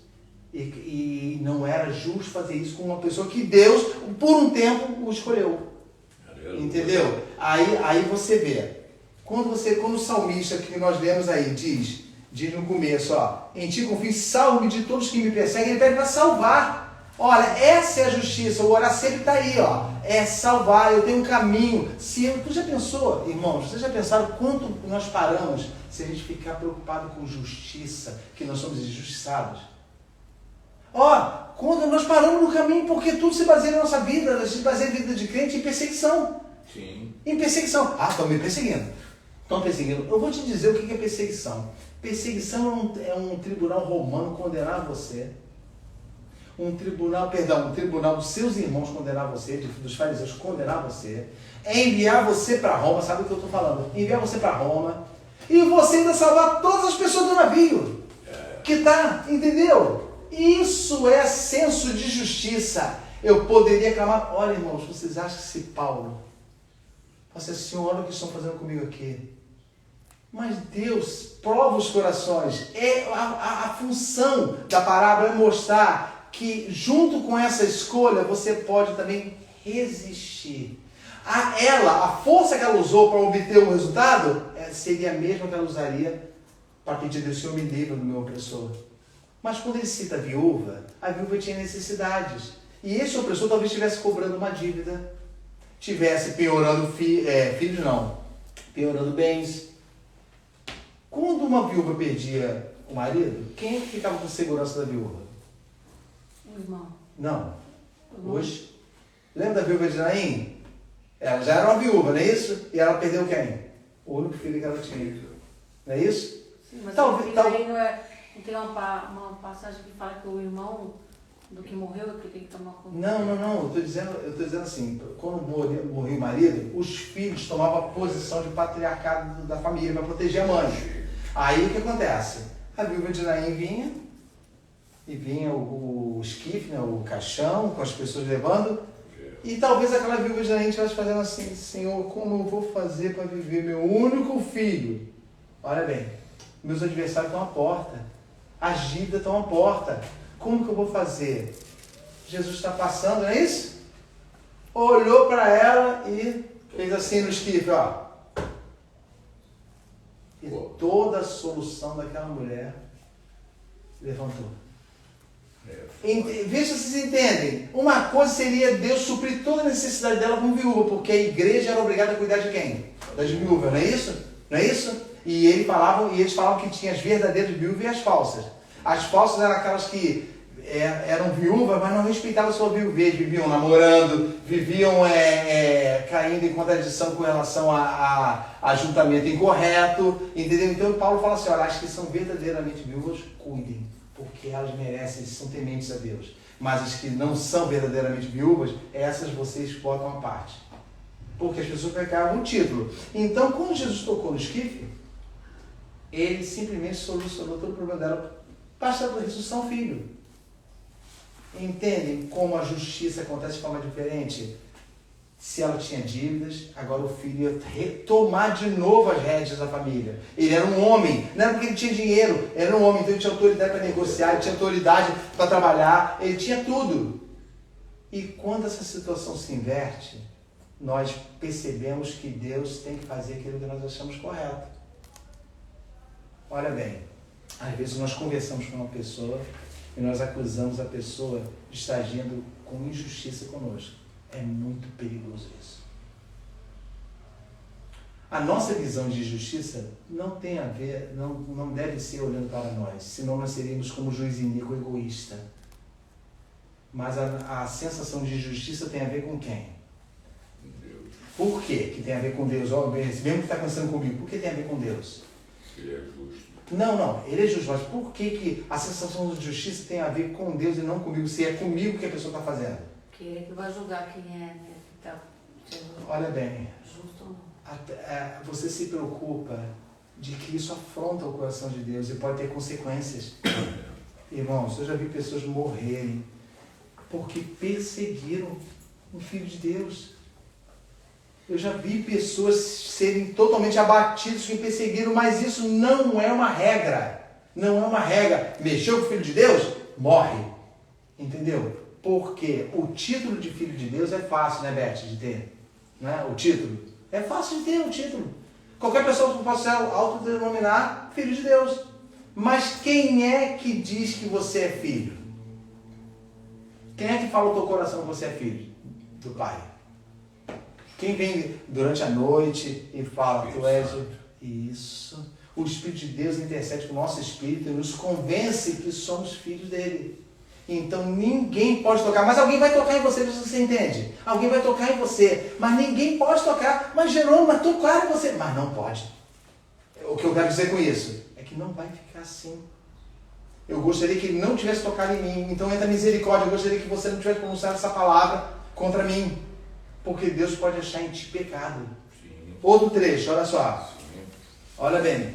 E não era justo fazer isso com uma pessoa que Deus, por um tempo, o escolheu. Entendeu? Aí você vê. Quando o salmista que nós lemos aí diz no começo, em ti confio, salve de todos que me perseguem, ele pede para salvar. Olha, essa é a justiça, o orar sempre está aí, é salvar, eu tenho um caminho. Tu já pensou, irmãos, vocês já pensaram quanto nós paramos se a gente ficar preocupado com justiça, que nós somos injustiçados? Quando nós paramos no caminho, porque tudo se baseia na nossa vida, se baseia na vida de crente em perseguição. Sim. Em perseguição. Estão me perseguindo. Estão perseguindo. Eu vou te dizer o que é perseguição. Perseguição é um tribunal romano condenar você. Um tribunal dos seus irmãos condenar você, dos fariseus condenar você. É enviar você para Roma, sabe o que eu estou falando? Enviar você para Roma. E você ainda salvar todas as pessoas do navio. Entendeu? Isso é senso de justiça. Eu poderia clamar, olha irmãos, vocês acham que se Paulo falasse assim, olha o que estão fazendo comigo aqui. Mas Deus prova os corações. A função da parábola é mostrar que junto com essa escolha você pode também resistir. A força que ela usou para obter o resultado seria a mesma que ela usaria para pedir a Deus, Senhor, me livra do meu opressor. Mas quando ele cita a viúva tinha necessidades. E esse opressor talvez estivesse cobrando uma dívida, estivesse piorando piorando bens. Quando uma viúva perdia o marido, quem é que ficava com segurança da viúva? O irmão. Não. Hoje. Lembra da viúva de Naim? Ela já era uma viúva, não é isso? E ela perdeu quem? O único filho que ela tinha. Não é isso? Sim, mas Talvez. Não tem uma passagem que fala que o irmão do que morreu é que tem que tomar conta? Não. Eu estou dizendo assim, quando morreu o marido, os filhos tomavam a posição de patriarcado da família para proteger a mãe. Aí o que acontece? A viúva de Naim vinha o esquife, o caixão, com as pessoas levando, e talvez aquela viúva de Naim estivesse fazendo assim, Senhor, como eu vou fazer para viver meu único filho? Olha bem, meus adversários estão à porta, as dívidas estão à porta, como que eu vou fazer? Jesus está passando, não é isso? Olhou para ela e fez assim no esquife, E toda a solução daquela mulher levantou. Veja se vocês entendem. Uma coisa seria Deus suprir toda a necessidade dela como viúva, porque a igreja era obrigada a cuidar de quem? Das viúvas, não é isso? Não é isso? E eles falavam que tinha as verdadeiras viúvas e as falsas. As falsas eram aquelas que eram viúvas, mas não respeitavam a sua viuvez, viviam namorando, viviam caindo em contradição com relação a ajuntamento incorreto, entendeu? Então Paulo fala assim, olha, as que são verdadeiramente viúvas, cuidem, porque elas merecem, são tementes a Deus. Mas as que não são verdadeiramente viúvas, essas vocês botam à parte. Porque as pessoas pegavam o título. Então, quando Jesus tocou no esquife, ele simplesmente solucionou todo o problema dela. Basta a ressuscitar um filho. Entendem como a justiça acontece de forma diferente? Se ela tinha dívidas, agora o filho ia retomar de novo as rédeas da família. Ele era um homem, não era porque ele tinha dinheiro, era um homem, então ele tinha autoridade para negociar, ele tinha autoridade para trabalhar, ele tinha tudo. E quando essa situação se inverte, nós percebemos que Deus tem que fazer aquilo que nós achamos correto. Olha bem, às vezes nós conversamos com uma pessoa e nós acusamos a pessoa de estar agindo com injustiça conosco. É muito perigoso isso. A nossa visão de justiça não tem a ver, não deve ser olhando para nós, senão nós seríamos como juiz iníquo egoísta. Mas a sensação de justiça tem a ver com quem? Deus. Por quê que tem a ver com Deus? Ó, mesmo que está acontecendo comigo, por que tem a ver com Deus? Ele é justo. Não, ele é justo, mas por que a sensação de justiça tem a ver com Deus e não comigo, se é comigo que a pessoa está fazendo? Que ele que vai julgar quem é, né? Que tá sendo Olha bem, justo ou não. você se preocupa de que isso afronta o coração de Deus e pode ter consequências. Irmãos, eu já vi pessoas morrerem porque perseguiram um filho de Deus. Eu já vi pessoas serem totalmente abatidas porque perseguiram, mas isso não é uma regra. Não é uma regra. Mexeu com o filho de Deus? Morre. Entendeu? Porque o título de filho de Deus é fácil, né, Beth, de ter? Né? O título. É fácil de ter o título. Qualquer pessoa pode se autodenominar filho de Deus. Mas quem é que diz que você é filho? Quem é que fala no teu coração que você é filho do Pai? Quem vem durante a noite e fala, tu és isso. O Espírito de Deus intercede com o nosso espírito e nos convence que somos filhos dele. Então ninguém pode tocar, mas alguém vai tocar em você, você entende? Alguém vai tocar em você, mas ninguém pode tocar. Mas Jerônimo, mas tocar em você, mas não pode. O que eu quero dizer com isso é que não vai ficar assim. Eu gostaria que ele não tivesse tocado em mim, então entra misericórdia. Eu gostaria que você não tivesse pronunciado essa palavra contra mim, porque Deus pode achar em ti pecado. Sim. Outro trecho, olha só. Sim. Olha bem,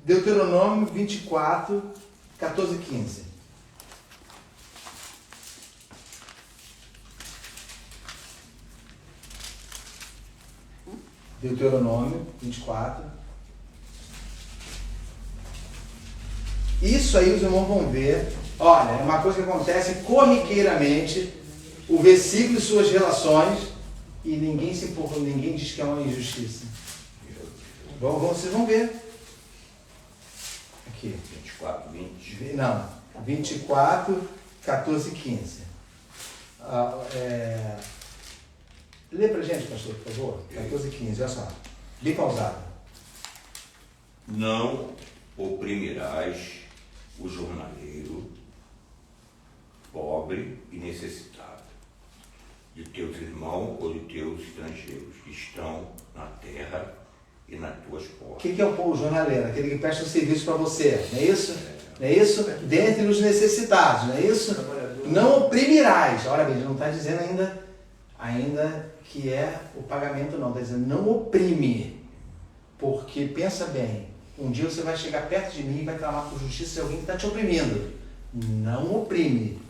Deuteronômio 24, 14 e 15. Deuteronômio 24. Isso aí os irmãos vão ver. Olha, é uma coisa que acontece corriqueiramente. O versículo e suas relações. E ninguém se importa, ninguém diz que é uma injustiça. Vocês vão ver. Aqui. 24, 20. Não, 24, 14 e 15. Lê pra gente, pastor, por favor. 14 e 15, olha só. Bem pausado. Não oprimirás o jornaleiro, pobre e necessitado, de teus irmãos ou de teus estrangeiros que estão na terra e nas tuas portas. O que é o povo jornaleiro? Aquele que presta um serviço para você, não é isso? Não é isso? Dentre os necessitados, não é isso? Não oprimirás. Olha bem, ele não está dizendo ainda que é o pagamento, não. Está dizendo não oprime. Porque, pensa bem, um dia você vai chegar perto de mim e vai clamar por justiça de alguém que está te oprimindo. Não oprime.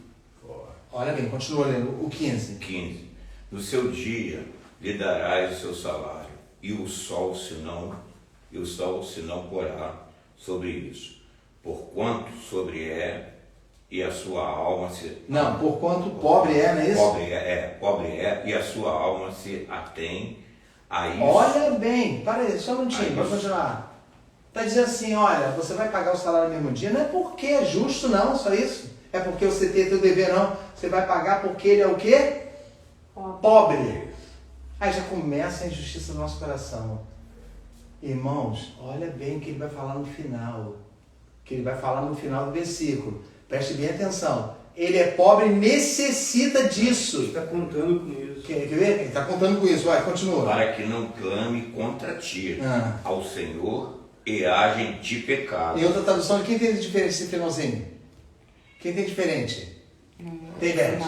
Olha bem, continua lendo o 15. 15. No seu dia lhe darás o seu salário, e o sol se não porá sobre isso, porquanto sobre e a sua alma se... Não, porquanto pobre é, não é isso? Pobre é, e a sua alma se atém a isso. Olha bem, para aí, só um minutinho, vamos continuar. Está dizendo assim, olha, você vai pagar o salário no mesmo dia, não é porque é justo não, só isso. É porque você tem teu dever não, você vai pagar porque ele é o quê? Pobre. Aí já começa a injustiça no nosso coração. Irmãos, olha bem o que ele vai falar no final. Que ele vai falar no final do versículo. Preste bem atenção. Ele é pobre e necessita disso. Ele está contando com isso. Quer ver? Ele está contando com isso. Vai, continua. Para que não clame contra ti ao Senhor e haja em ti pecado. Em outra tradução, quem tem diferente esse finalzinho? Quem tem diferente? Tem diferente?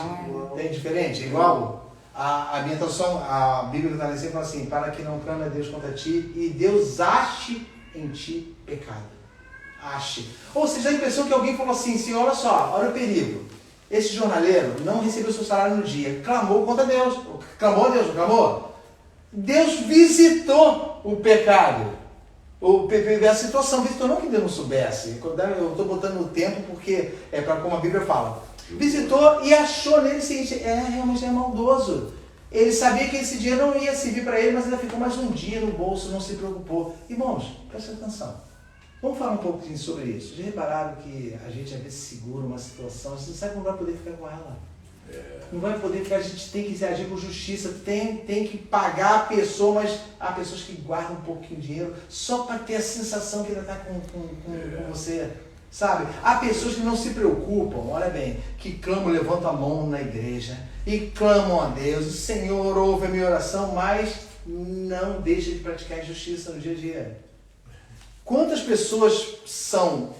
Tem diferente? Igual? A minha tradução, a Bíblia está dizendo fala assim, para que não clame a Deus contra ti e Deus ache em ti pecado. Ache. Ou seja, a impressão que alguém falou assim, olha só, olha o perigo. Esse jornaleiro não recebeu seu salário no dia, clamou contra Deus. Clamou a Deus, não clamou? Deus visitou o pecado, a situação, visitou, não que Deus não soubesse. Eu estou botando o tempo porque é para como a Bíblia fala. Visitou e achou nele o seguinte, realmente é maldoso. Ele sabia que esse dinheiro não ia servir para ele, mas ainda ficou mais um dia no bolso, não se preocupou. Irmãos, presta atenção. Vamos falar um pouquinho sobre isso. Já repararam que a gente às vezes segura uma situação, a gente não sabe que não vai poder ficar com ela. Não vai poder ficar, a gente tem que agir com justiça, tem que pagar a pessoa, mas há pessoas que guardam um pouquinho de dinheiro só para ter a sensação que ele está com você. Sabe? Há pessoas que não se preocupam, olha bem, que clamam, levantam a mão na igreja e clamam a Deus, o Senhor ouve a minha oração, mas não deixa de praticar injustiça no dia a dia. Quantas pessoas são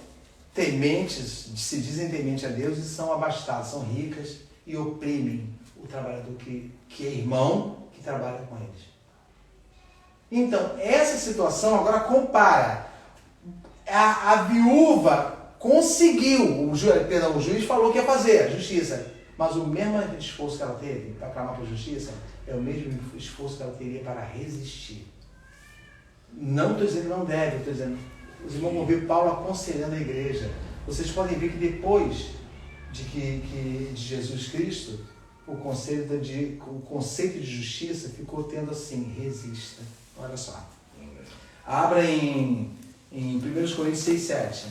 tementes, se dizem tementes a Deus e são abastadas, são ricas e oprimem o trabalhador que é irmão, que trabalha com eles. Então, essa situação agora compara. A viúva conseguiu, o juiz falou que ia fazer a justiça, mas o mesmo esforço que ela teve para clamar por justiça é o mesmo esforço que ela teria para resistir. Não estou dizendo que não deve, estou dizendo, os irmãos vão ver Paulo aconselhando a igreja. Vocês podem ver que depois de Jesus Cristo, o conceito de justiça ficou tendo assim, resista. Olha só. Abra em 1 Coríntios 6, 7.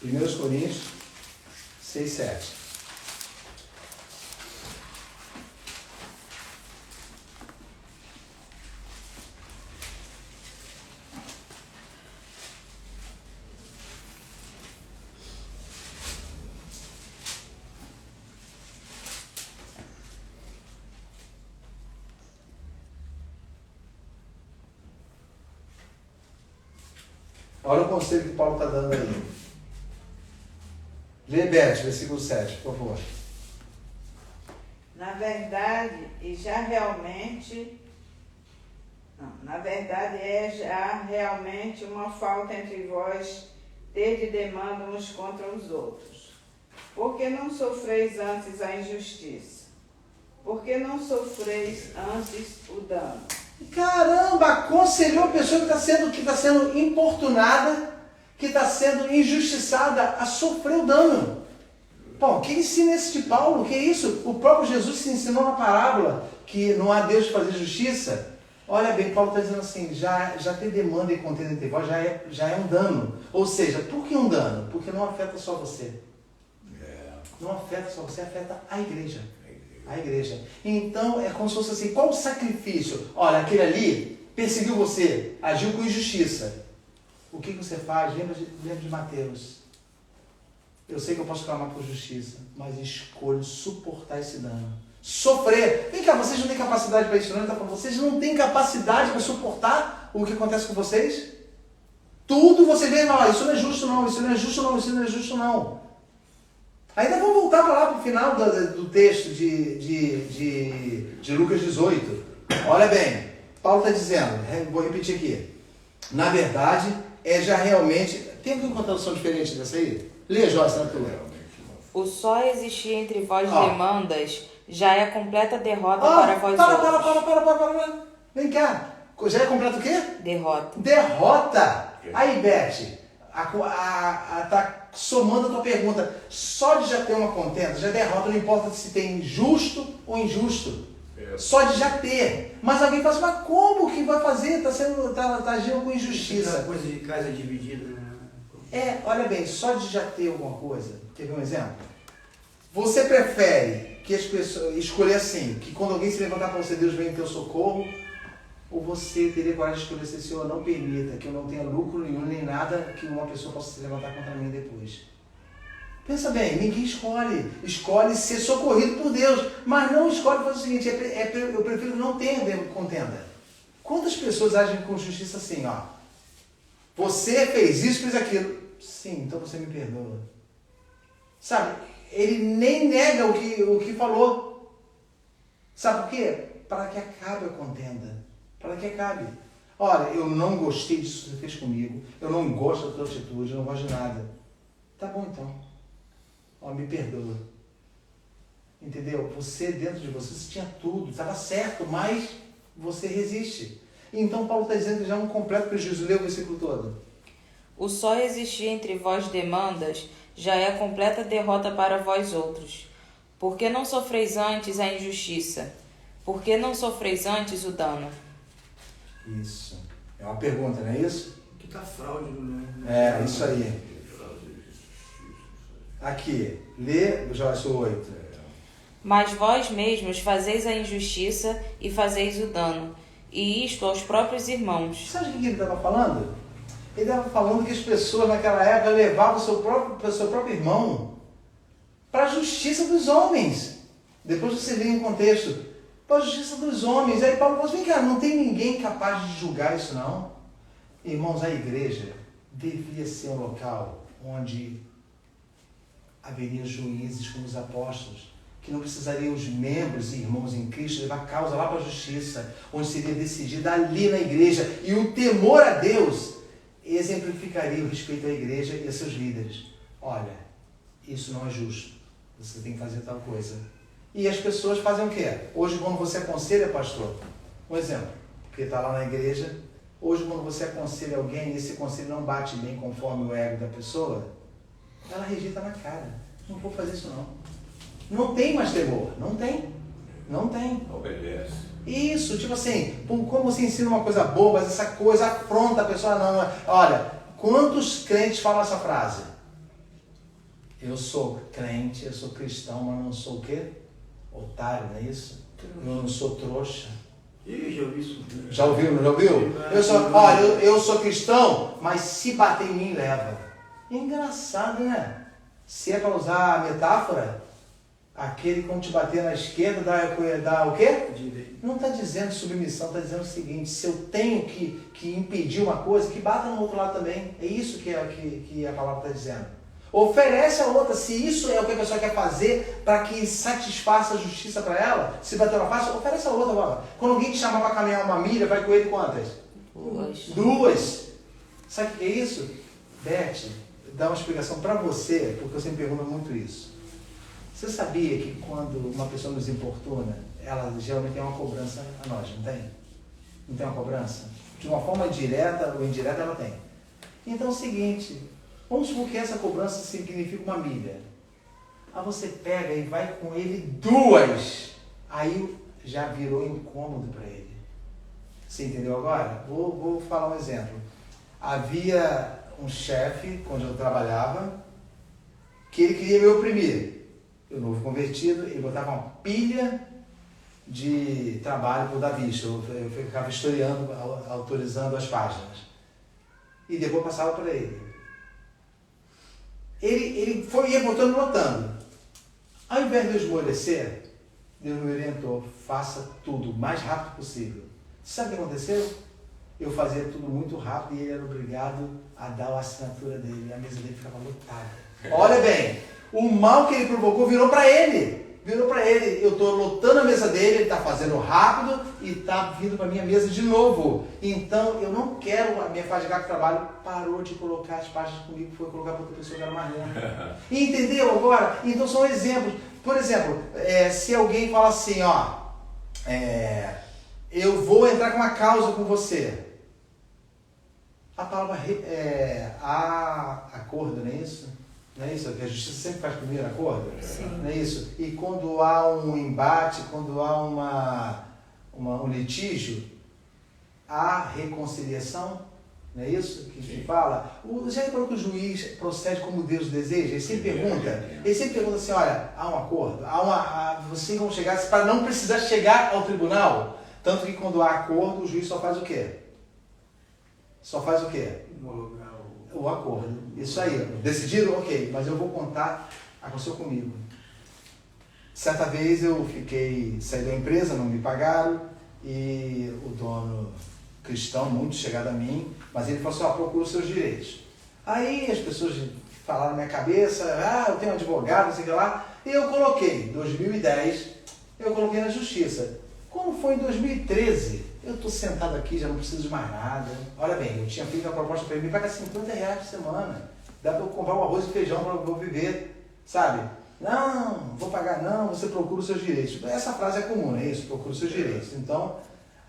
Primeiros Coríntios 6, 7. Olha o conselho que Paulo está dando aí. Lê, Beth, versículo 7, por favor. Na verdade, é já realmente uma falta entre vós ter de demanda uns contra os outros. Por que não sofreis antes a injustiça? Por que não sofreis antes o dano? Caramba, aconselhou a pessoa que está sendo importunada, que está sendo injustiçada a sofrer o dano. Bom, que ensina esse de Paulo? Que é isso? O próprio Jesus se ensinou na parábola que não há Deus de fazer justiça. Olha bem, Paulo está dizendo assim, já ter demanda e contenda entre vós já é um dano. Ou seja, por que um dano? Porque não afeta só você. Não afeta só você, afeta a igreja. A igreja. Então, é como se fosse assim, qual o sacrifício? Olha, aquele ali perseguiu você, agiu com injustiça. O que você faz? Lembra de Mateus. Eu sei que eu posso clamar por justiça, mas escolho suportar esse dano. Sofrer. Vem cá, vocês não têm capacidade para isso, não? Vocês não têm capacidade para suportar o que acontece com vocês? Tudo você vê, não, isso não é justo não, isso não é justo não, isso não é justo não. Ainda vamos voltar para lá para o final do texto de Lucas 18. Olha bem, Paulo está dizendo, vou repetir aqui. Na verdade, já realmente... Tem alguma tradução diferente dessa aí? Lê, Joyce, na tua. O só existir entre vós demandas já é completa derrota para vós outros. Para. Vem cá. Já é completa o quê? Derrota. Derrota. Aí, Beth, tá somando a tua pergunta. Só de já ter uma contenda, já derrota, não importa se tem justo ou injusto. Só de já ter. Mas alguém fala assim, mas como que vai fazer? Tá agindo com injustiça. É coisa de casa dividida, né? Olha bem, só de já ter alguma coisa. Quer ver um exemplo? Você prefere que as pessoas escolher assim, que quando alguém se levantar para você, Deus vem em teu socorro, ou você teria coragem de escolher assim, Senhor, não permita que eu não tenha lucro nenhum, nem nada que uma pessoa possa se levantar contra mim depois. Pensa bem, ninguém escolhe. Escolhe ser socorrido por Deus, mas não escolhe fazer o seguinte, eu prefiro que não tenha contenda. Quantas pessoas agem com justiça assim, ó? Você fez isso, fez aquilo. Sim, então você me perdoa. Sabe, ele nem nega o que falou. Sabe por quê? Para que acabe a contenda. Para que acabe. Olha, eu não gostei disso que você fez comigo, eu não gosto da tua atitude, eu não gosto de nada. Tá bom então. Ó, me perdoa. Entendeu? Você, dentro de você, você tinha tudo, estava certo, mas você resiste. Então Paulo está dizendo que já é um completo prejuízo. Lê o versículo todo. O só existir entre vós demandas já é a completa derrota para vós outros. Por que não sofreis antes a injustiça? Por que não sofreis antes o dano? Isso. É uma pergunta, não é isso? Que tá fraude, né? É, isso aí. Aqui, lê o Joel 8. Mas vós mesmos fazeis a injustiça e fazeis o dano, e isto aos próprios irmãos. Sabe o que ele estava falando? Ele estava falando que as pessoas naquela época levavam o seu próprio irmão para a justiça dos homens. Depois você lê em contexto, para a justiça dos homens. Aí Paulo falou assim, vem cá, não tem ninguém capaz de julgar isso não? Irmãos, a igreja devia ser um local onde haveria juízes como os apóstolos, que não precisariam os membros e irmãos em Cristo levar a causa lá para a justiça, onde seria decidida ali na igreja. E o temor a Deus exemplificaria o respeito à igreja e a seus líderes. Olha, isso não é justo. Você tem que fazer tal coisa. E as pessoas fazem o quê? Hoje, quando você aconselha, pastor, um exemplo, porque está lá na igreja, hoje, quando você aconselha alguém e esse conselho não bate bem conforme o ego da pessoa, ela rejeita na cara. Não vou fazer isso não. Não tem mais temor. Não tem. Não tem. Obedece. Isso, tipo assim, como você ensina uma coisa boa, mas essa coisa afronta a pessoa, não. Olha, quantos crentes falam essa frase? Eu sou crente, eu sou cristão, mas não sou o quê? Otário, não é isso? Eu não sou trouxa. Ih, já ouvi isso. Já ouviu, não já ouviu? Olha, eu sou cristão, mas se bater em mim, leva. Engraçado, né? Se é para usar a metáfora, aquele que quando te bater na esquerda dá o quê? Direito. Não está dizendo submissão, está dizendo o seguinte, se eu tenho que impedir uma coisa, que bata no outro lado também. É isso que a palavra está dizendo. Oferece a outra, se isso é o que a pessoa quer fazer para que satisfaça a justiça para ela, se bater na face, oferece a outra agora. Quando alguém te chama para caminhar uma milha, vai com ele quantas? Duas. Sabe o que é isso? Beth, dá uma explicação para você, porque eu sempre pergunto muito isso. Você sabia que quando uma pessoa nos importuna, ela geralmente tem uma cobrança a nós, não tem? Não tem uma cobrança? De uma forma direta ou indireta ela tem. Então é o seguinte, vamos supor que essa cobrança significa uma milha. Aí você pega e vai com ele duas. Aí já virou incômodo para ele. Você entendeu agora? Vou falar um exemplo. Havia um chefe, onde eu trabalhava, que ele queria me oprimir. Eu, novo convertido, ele botava uma pilha de trabalho por dar vista. Eu ficava historiando, autorizando as páginas. E depois passava para ele. Ele ia botando. Ao invés de eu esmorecer, Deus me orientou, faça tudo o mais rápido possível. Sabe o que aconteceu? Eu fazia tudo muito rápido e ele era obrigado a dar a assinatura dele. A mesa dele ficava lotada. Olha bem, o mal que ele provocou virou para ele. Eu estou lotando a mesa dele, ele está fazendo rápido e está vindo para a minha mesa de novo. Então, eu não quero a minha fadiga de trabalho. Parou de colocar as páginas comigo, foi colocar para outra pessoa que era mais lenta. Entendeu agora? Então, são exemplos. Por exemplo, se alguém fala assim, eu vou entrar com uma causa com você. A palavra há acordo, não é isso? Não é isso? Que a justiça sempre faz primeiro acordo? Sim. Não é isso? E quando há um embate, quando há um litígio, há reconciliação? Não é isso que se fala? Já reparou que o juiz procede como Deus deseja? Ele sempre pergunta assim, olha, há um acordo? Vocês vão chegar para não precisar chegar ao tribunal? Tanto que quando há acordo, o juiz só faz o quê? Homologar o acordo. Isso aí. Decidiram? Ok. Mas eu vou contar. Aconteceu comigo. Certa vez eu saí da empresa, não me pagaram, e o dono cristão, muito chegado a mim, mas ele falou assim, procura os seus direitos. Aí as pessoas falaram na minha cabeça, eu tenho um advogado, não sei o que lá, e eu coloquei, 2010, eu coloquei na justiça. Quando foi em 2013, eu estou sentado aqui, já não preciso de mais nada. Olha bem, eu tinha feito a proposta para ele, me paga R$50 por semana. Dá para eu comprar um arroz e feijão para eu viver, sabe? Não, vou pagar não, você procura os seus direitos. Essa frase é comum, não é isso? Procura os seus direitos. Então,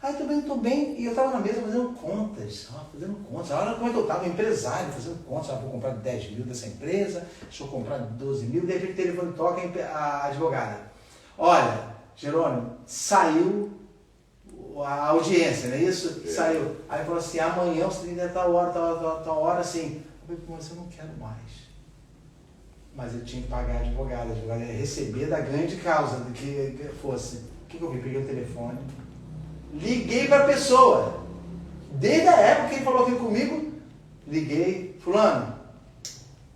estou bem. E eu estava na mesa fazendo contas. Olha como é que eu estava, empresário, fazendo contas. Vou comprar 10 mil dessa empresa, deixa eu comprar 12 mil. De repente o telefone toca a advogada. Olha, Jerônimo, saiu a audiência, não é isso? É. Saiu. Aí falou assim, amanhã você tem que tal hora, assim. Eu falei, mas eu não quero mais. Mas eu tinha que pagar a advogada ia receber da grande causa do que fosse. O que eu vi? Peguei o telefone, liguei para a pessoa. Desde a época que ele falou aqui comigo, liguei, fulano.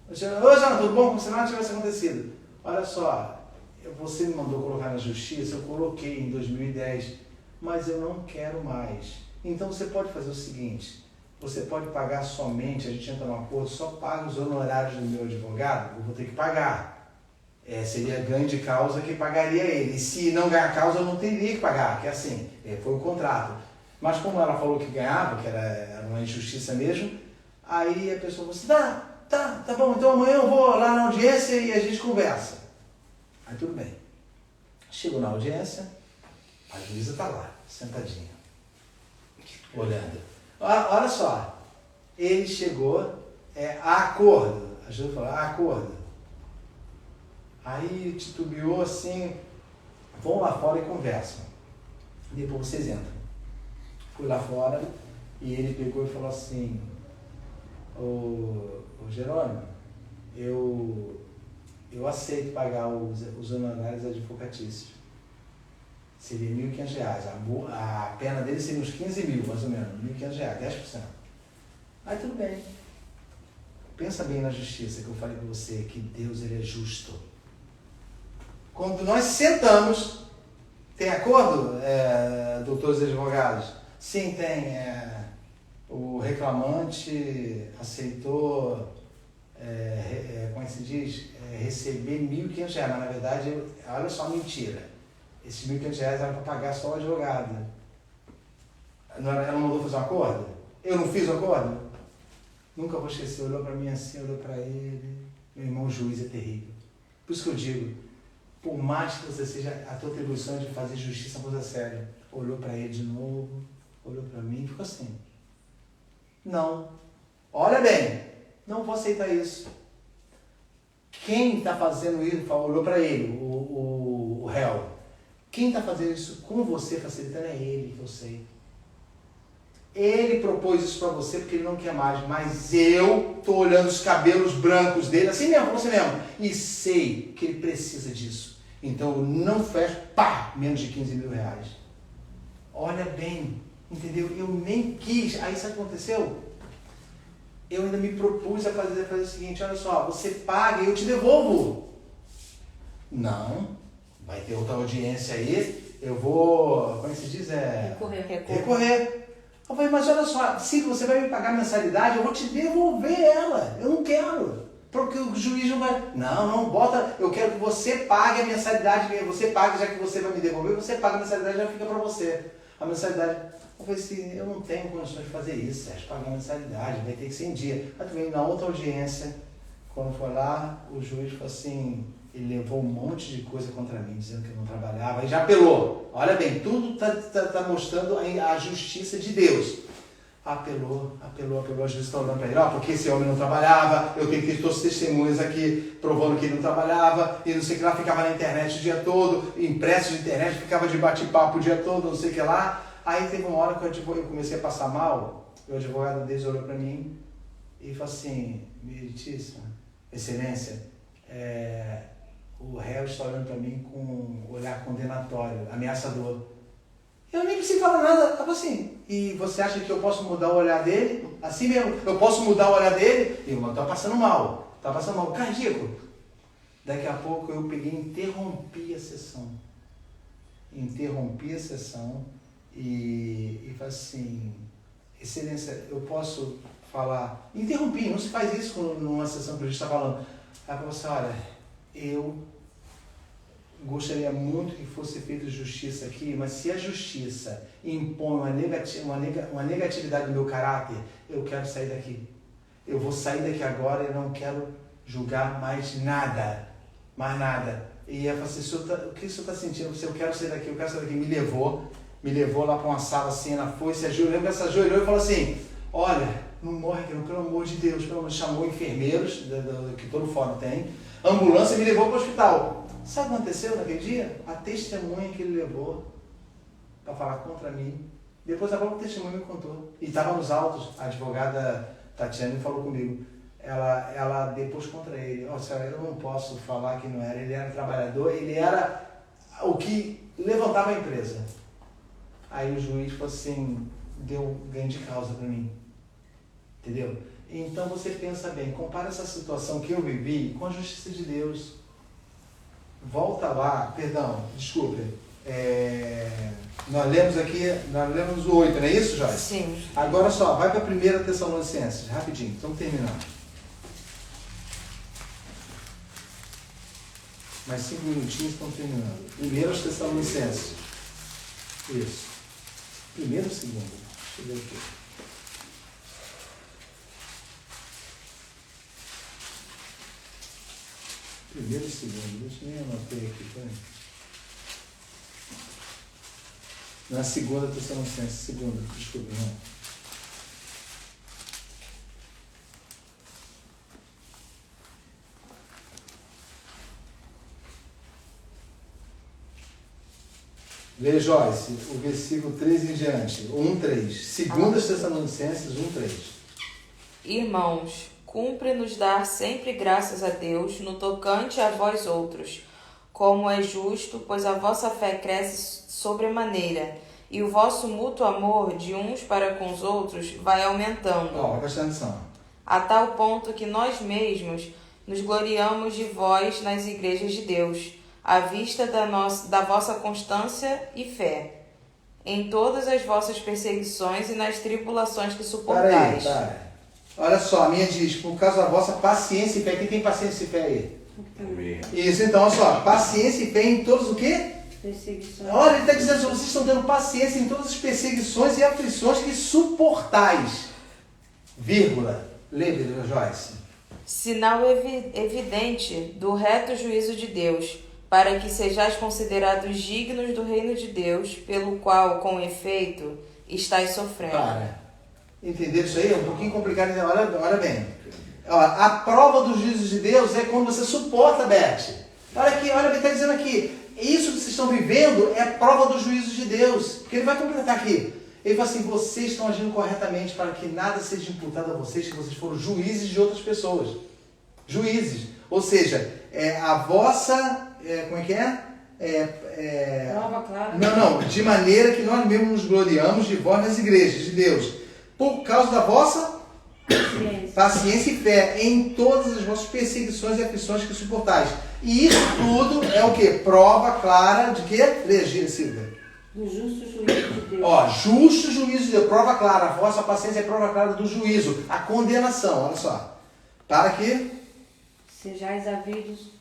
Ô, Jana, tudo bom? Como se nada tivesse acontecido. Olha só, você me mandou colocar na justiça, eu coloquei em 2010, mas eu não quero mais. Então você pode fazer o seguinte, você pode pagar somente, a gente entra num acordo, só paga os honorários do meu advogado, eu vou ter que pagar. Seria ganho de causa que pagaria ele. E se não ganhar causa, eu não teria que pagar, que é assim, foi o contrato. Mas como ela falou que ganhava, que era uma injustiça mesmo, aí a pessoa falou assim, tá bom, então amanhã eu vou lá na audiência e a gente conversa. Aí tudo bem. Chego na audiência, a juíza está lá, sentadinha, olhando. Olha só, ele chegou, acordo. A juíza falou, acordo. Aí titubeou assim, vão lá fora e conversam. Depois vocês entram. Fui lá fora e ele pegou e falou assim, ô Jerônimo, eu aceito pagar os honorários advocatícios. Seria R$1.500. A pena dele seria uns 15 mil, mais ou menos. R$1.500, 10%. Aí tudo bem. Pensa bem na justiça que eu falei para você, que Deus ele é justo. Quando nós sentamos, tem acordo, doutores advogados? Sim, tem. O reclamante aceitou, como é que se diz? Receber R$1.500, mas na verdade, olha só a mentira. Esses R$1.500 eram para pagar só o advogado. Ela não mandou fazer um acordo? Eu não fiz o acordo? Nunca vou esquecer, olhou para mim assim, olhou para ele. Meu irmão, o juiz é terrível. Por isso que eu digo, por mais que você seja, a tua atribuição de fazer justiça é uma coisa séria. Olhou para ele de novo, olhou para mim e ficou assim. Não. Olha bem, não vou aceitar isso. Quem está fazendo isso, olhou para ele, o réu. Quem está fazendo isso com você, facilitando, é ele, que eu sei. Ele propôs isso para você porque ele não quer mais, mas eu estou olhando os cabelos brancos dele, assim mesmo, você mesmo, e sei que ele precisa disso. Então eu não fecho, menos de R$15 mil. Olha bem, entendeu? Eu nem quis. Aí sabe o que aconteceu? Eu ainda me propus a fazer o seguinte, olha só, você paga e eu te devolvo. Não. Vai ter outra audiência aí, eu vou, como é que se diz? Recorrer. Eu falei, mas olha só, se você vai me pagar mensalidade, eu vou te devolver ela. Eu não quero. Porque o juiz não vai... Não, bota, eu quero que você pague a mensalidade, você pague, já que você vai me devolver, você paga a mensalidade, já fica para você. A mensalidade... Eu falei assim, eu não tenho condições de fazer isso, Sérgio, pagar a mensalidade, vai ter que ser em dia. Aí também na outra audiência, quando foi lá, o juiz falou assim... Ele levou um monte de coisa contra mim, dizendo que eu não trabalhava, e já apelou. Olha bem, tudo tá mostrando a justiça de Deus. Apelou, a justiça está olhando para ele, porque esse homem não trabalhava, eu tenho que ter todos os testemunhos aqui provando que ele não trabalhava, e não sei o que lá, ficava na internet o dia todo, impresso de internet, ficava de bate-papo o dia todo, não sei o que lá. Aí teve uma hora que eu comecei a passar mal, o advogado deles olhou para mim e falou assim, meritíssima, excelência, o réu está olhando para mim com um olhar condenatório, ameaçador. Eu nem preciso falar nada. Eu falei assim, e você acha que eu posso mudar o olhar dele? Assim mesmo, eu posso mudar o olhar dele? Irmão, tá passando mal. Cardíaco. Daqui a pouco eu peguei e interrompi a sessão. E falei assim, excelência, eu posso falar? Interrompi, não se faz isso numa sessão que a gente está falando. Aí eu falei assim, olha, eu gostaria muito que fosse feita justiça aqui, mas se a justiça impõe uma negatividade no meu caráter, eu quero sair daqui. Eu vou sair daqui agora e não quero julgar mais nada. Mais nada. E ela falou assim, o que o senhor está sentindo? Eu quero sair daqui, eu quero sair daqui. Me levou lá para uma sala assim, ela foi, se ajoelhou, lembra que ela se ajoelhou e falou assim, olha, não morre aqui, pelo amor de Deus. Chamou enfermeiros, que todo fórum tem, ambulância, e me levou para o hospital. Sabe o que aconteceu naquele dia? A testemunha que ele levou para falar contra mim. Depois a própria testemunha me contou. E estava nos autos, a advogada Tatiana falou comigo. Ela depois contra ele. Senhora, eu não posso falar que não era. Ele era trabalhador, ele era o que levantava a empresa. Aí o juiz falou assim, deu ganho de causa para mim. Entendeu? Então você pensa bem, compara essa situação que eu vivi com a justiça de Deus. Volta lá, desculpe. Nós lemos o 8, não é isso, Joyce? Sim. Agora só, vai para a 1 Tessalonicenses, rapidinho, estamos terminando. Mais 5 minutinhos, estamos terminando. 1 Tessalonicenses. Isso. Primeiro ou segundo? Deixa eu ver aqui. Primeiro e segundo, deixa eu nem anotei aqui, tá? Na segunda Tessalonicenses, segunda, desculpa, não. Lê, Joyce, o versículo 3 em diante, 1:3. Segundas Tessalonicenses 1:3. Irmãos, cumpre-nos dar sempre graças a Deus no tocante a vós outros, como é justo, pois a vossa fé cresce sobremaneira, e o vosso mútuo amor de uns para com os outros vai aumentando. Presta atenção. A tal ponto que nós mesmos nos gloriamos de vós nas igrejas de Deus, à vista da vossa constância e fé, em todas as vossas perseguições e nas tribulações que suportais. Peraí. Olha só, a minha diz, por causa da vossa paciência e fé. Quem tem paciência e fé aí? Isso, então, olha só, paciência e fé em todos o quê? Perseguições. Olha, ele está dizendo, vocês estão tendo paciência em todas as perseguições e aflições que suportais. Vírgula. Lê, Joyce. Sinal evidente do reto juízo de Deus, para que sejais considerados dignos do reino de Deus, pelo qual, com efeito, estáis sofrendo. Entenderam isso aí? É um pouquinho complicado. Olha bem. A prova dos juízos de Deus é quando você suporta, Beth. Olha aqui, olha bem, está dizendo aqui. Isso que vocês estão vivendo é a prova dos juízos de Deus. Porque ele vai completar aqui. Ele fala assim, vocês estão agindo corretamente para que nada seja imputado a vocês, que vocês foram juízes de outras pessoas. Juízes. Ou seja, a vossa... como é que é? Prova clara. Não. De maneira que nós mesmos nos gloriamos de vós nas igrejas de Deus. Por causa da vossa paciência e fé em todas as vossas perseguições e aflições que suportais. E isso tudo é o quê? Prova clara de quê? Legia, Silvia. Do justo juízo de Deus. Justo juízo de Deus. Prova clara. A vossa paciência é prova clara do juízo. A condenação, olha só. Para que sejais havidos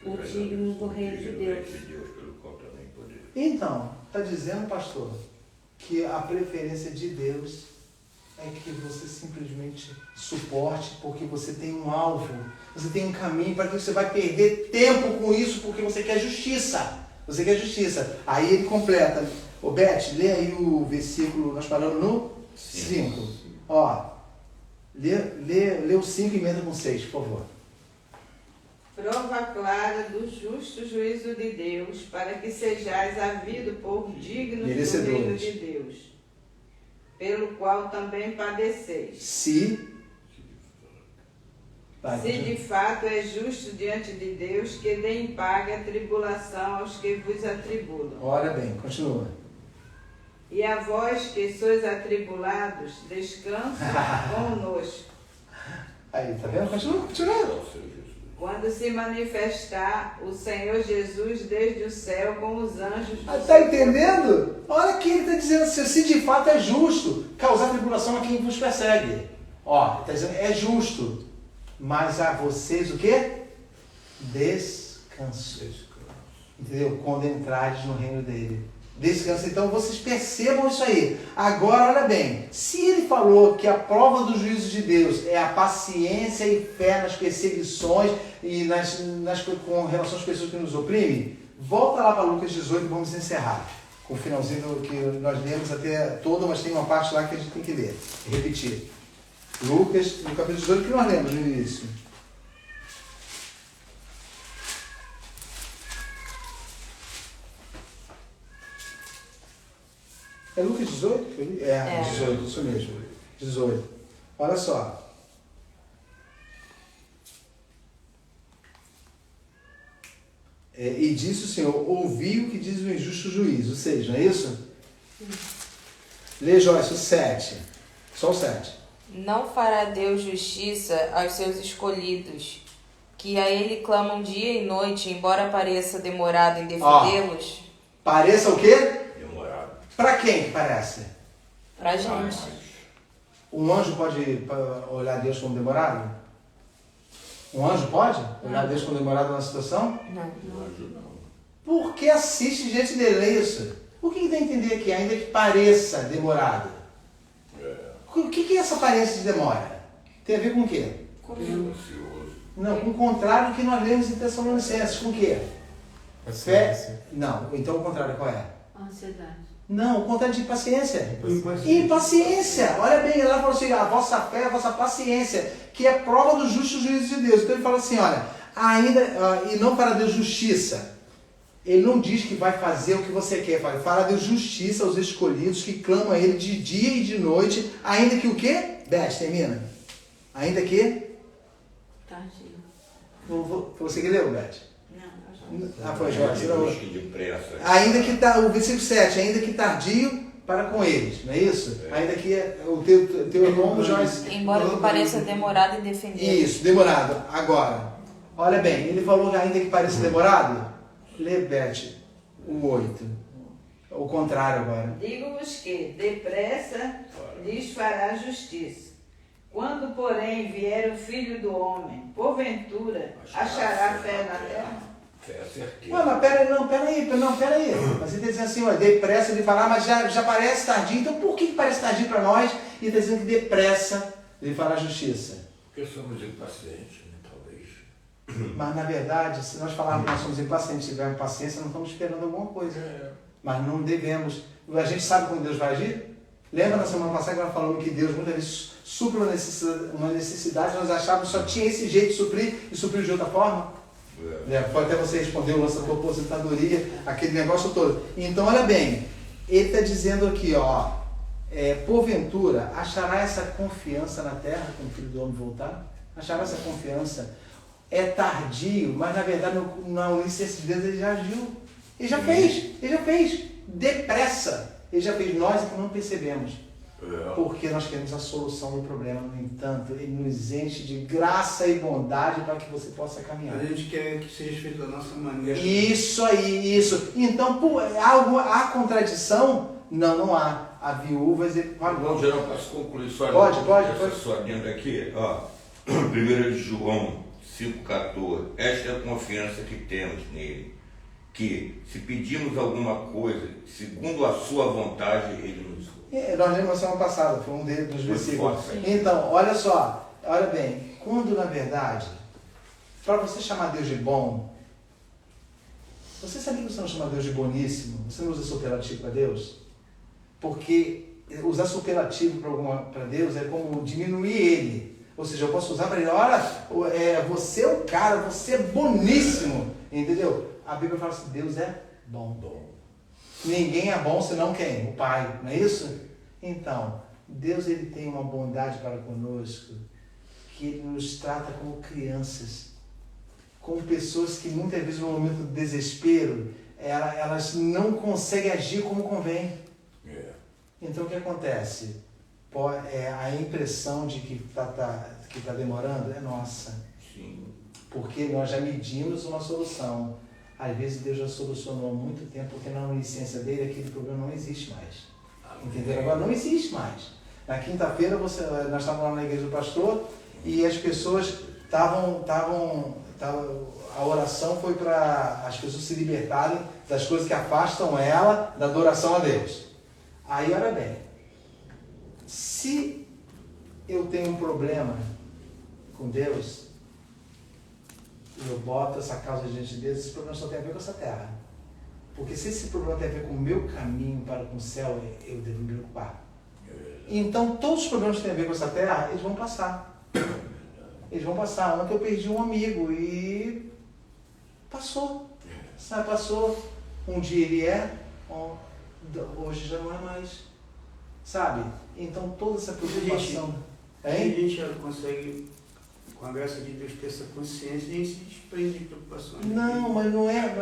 ou dignos do reino de Deus. Então, está dizendo, pastor, que a preferência de Deus é que você simplesmente suporte, porque você tem um alvo, você tem um caminho, para que você vai perder tempo com isso, porque você quer justiça. Você quer justiça. Aí ele completa. Beth, lê aí o versículo, nós paramos no 5. Lê o 5 e emenda com 6, por favor. Prova clara do justo juízo de Deus, para que sejais havido por dignos do reino de Deus, pelo qual também padeceis. Se de fato é justo diante de Deus, que deem pague a tribulação aos que vos atribulam. Olha bem, continua. E a vós que sois atribulados, descanso conosco. Aí, tá vendo? Continua. Quando se manifestar o Senhor Jesus desde o céu com os anjos. Está entendendo? Olha aqui, ele está dizendo assim, se de fato é justo causar tribulação a quem vos persegue. Ele está dizendo, é justo. Mas a vocês o quê? Descanso. Entendeu? Quando entrares no reino dele. Descansa. Então vocês percebam isso aí. Agora, olha bem, se ele falou que a prova do juízo de Deus é a paciência e fé nas perseguições e com relação às pessoas que nos oprimem, volta lá para Lucas 18 e vamos encerrar. Com o finalzinho que nós lemos até todo, mas tem uma parte lá que a gente tem que ler e repetir. Lucas, no capítulo 18, que nós lemos no início. É Lucas 18? É, 18, isso mesmo. 18. Olha só. E disse o Senhor, ouvi o que diz o injusto juiz. Ou seja, não é isso? Lê, Joyce, o 7. Só o 7. Não fará Deus justiça aos seus escolhidos, que a ele clamam dia e noite, embora pareça demorado em defendê-los. Pareça o quê? Demorado. Para quem que parece? Pra gente. Um anjo pode olhar Deus como demorado? Um anjo pode olhar Deus como demorado numa situação? Não. Não ajuda, não. Por que assiste gente dele? É isso? O que dá a entender aqui? Ainda que pareça demorado. O que é essa aparência de demora? Tem a ver com o quê? Ansioso. Não, com o contrário do que nós lemos em Tessalonicenses. Com o quê? Fé? Não. Então o contrário qual é? Ansiedade. Não, o contrário de paciência. Impaciência. Olha bem, ela falou assim, a vossa fé, a vossa paciência, que é prova do justo juízo de Deus. Então ele fala assim, olha, ainda, e não para Deus justiça. Ele não diz que vai fazer o que você quer, fala Deus justiça aos escolhidos que clamam a Ele de dia e de noite, ainda que o quê? Beth, termina. Ainda que? Tardio. Foi você que leu, Beth? Não, Foi Jorge. Depressa. Ainda que o versículo 7, ainda que tardio para com eles, não é isso? Ainda que o teu irmão Jorge. Embora que pareça demorado em defendê-los. Isso, demorado. Agora, olha bem, ele falou que ainda que pareça demorado. Lê, Beth, o 8. O contrário agora. digo-vos que depressa lhes fará justiça. Quando, porém, vier o Filho do Homem, porventura, achará fé na terra? Fé é certeza. Ué, mas peraí. Mas ele está dizendo assim, ó, depressa de falar, mas já parece tardio. Então por que parece tardio para nós? E está dizendo que depressa ele fará justiça. Porque somos impacientes, né, talvez. Mas na verdade, se nós falarmos que nós somos impacientes e tivermos paciência, não estamos esperando alguma coisa. Mas não devemos. A gente sabe como Deus vai agir? Lembra na semana passada que nós falamos que Deus muitas vezes supre uma necessidade, nós achávamos que só tinha esse jeito de suprir e supriu de outra forma? Pode até você responder o lance da tua aposentadoria, aquele negócio todo. Então, olha bem, ele está dizendo aqui, ó, porventura, achará essa confiança na terra quando o Filho do Homem voltar? Achará essa confiança? É tardio, mas na verdade, na onisciência de Deus, ele já agiu. Ele já fez. Depressa. Ele já fez, nós que não percebemos. Porque nós queremos a solução do problema. No entanto, ele nos enche de graça e bondade para que você possa caminhar. A gente quer que seja feito da nossa maneira. Isso aí, isso. Então, há contradição? Não há. A viúva Bom, geral, posso concluir só Pode. sua adenda aqui? Ó, 1 João 5,14. Esta é a confiança que temos nele, que se pedimos alguma coisa segundo a sua vontade, ele nos ouve. Nós lemos na semana passada, foi um dos versículos. Então, olha só, olha bem, quando na verdade, para você chamar Deus de bom, você sabia que você não chama Deus de boníssimo? Você não usa superlativo para Deus? Porque usar superlativo para Deus é como diminuir Ele. Ou seja, eu posso usar para Ele, olha, você é o cara, você é boníssimo, entendeu? A Bíblia fala assim, Deus é bom. Ninguém é bom senão quem? O Pai, não é isso? Então, Deus ele tem uma bondade para conosco, que Ele nos trata como crianças, como pessoas que muitas vezes no momento do desespero, elas não conseguem agir como convém. Então o que acontece? A impressão de que está demorando é nossa. Sim. Porque nós já medimos uma solução. Às vezes Deus já solucionou há muito tempo, porque na onisciência dele aquele problema não existe mais. Entendeu? Agora não existe mais. Na quinta-feira nós estávamos lá na igreja do pastor e as pessoas estavam A oração foi para as pessoas se libertarem das coisas que afastam ela da adoração a Deus. Aí, olha bem, se eu tenho um problema com Deus, e eu boto essa causa diante de Deus, esse problema só tem a ver com essa terra. Porque se esse problema tem a ver com o meu caminho para com o céu, eu devo me preocupar. Então, todos os problemas que têm a ver com essa terra, eles vão passar. Eles vão passar. Ontem eu perdi um amigo e passou. Sabe, passou. Um dia ele hoje já não é mais. Sabe? Então, toda essa preocupação... A gente já consegue, com a graça de Deus, ter essa consciência e a gente se desprende de preocupações. Não, mas não é.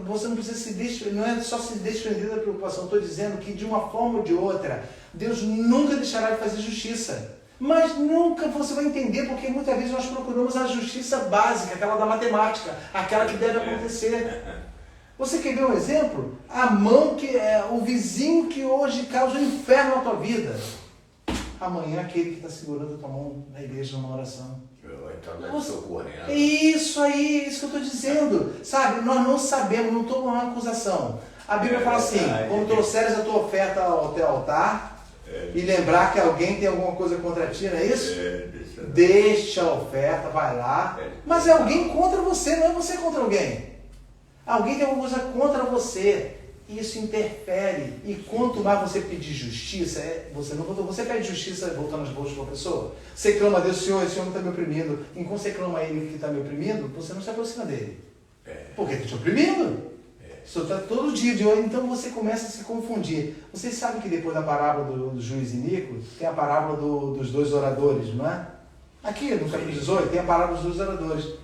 Você não precisa se desprender, não é só se desprender da preocupação. Estou dizendo que, de uma forma ou de outra, Deus nunca deixará de fazer justiça. Mas nunca você vai entender, porque muitas vezes nós procuramos a justiça básica, aquela da matemática, aquela que deve acontecer. Você quer ver um exemplo? A mão que é o vizinho que hoje causa um inferno na tua vida. Amanhã aquele que está segurando a tua mão na igreja numa oração. Isso aí, isso que eu estou dizendo. Sabe, nós não sabemos, não estou com uma acusação. A Bíblia fala assim, quando trouxeres a tua oferta ao teu altar, e lembrar que alguém tem alguma coisa contra ti, não é isso? Deixa a oferta, vai lá. Mas é alguém contra você, não é você contra alguém. Alguém tem alguma coisa contra você. Isso interfere. E quanto mais você pedir justiça, você pede justiça voltando as bolsas para uma pessoa. Você clama a Deus, Senhor, esse homem está me oprimindo. Enquanto você clama a Ele que está me oprimindo, você não se aproxima dele. Porque está te oprimindo. Isso está todo dia de hoje, então você começa a se confundir. Vocês sabem que depois da parábola do juiz iníquo, tem a parábola dos dois oradores, não é? Aqui no capítulo 18 tem a parábola dos dois oradores.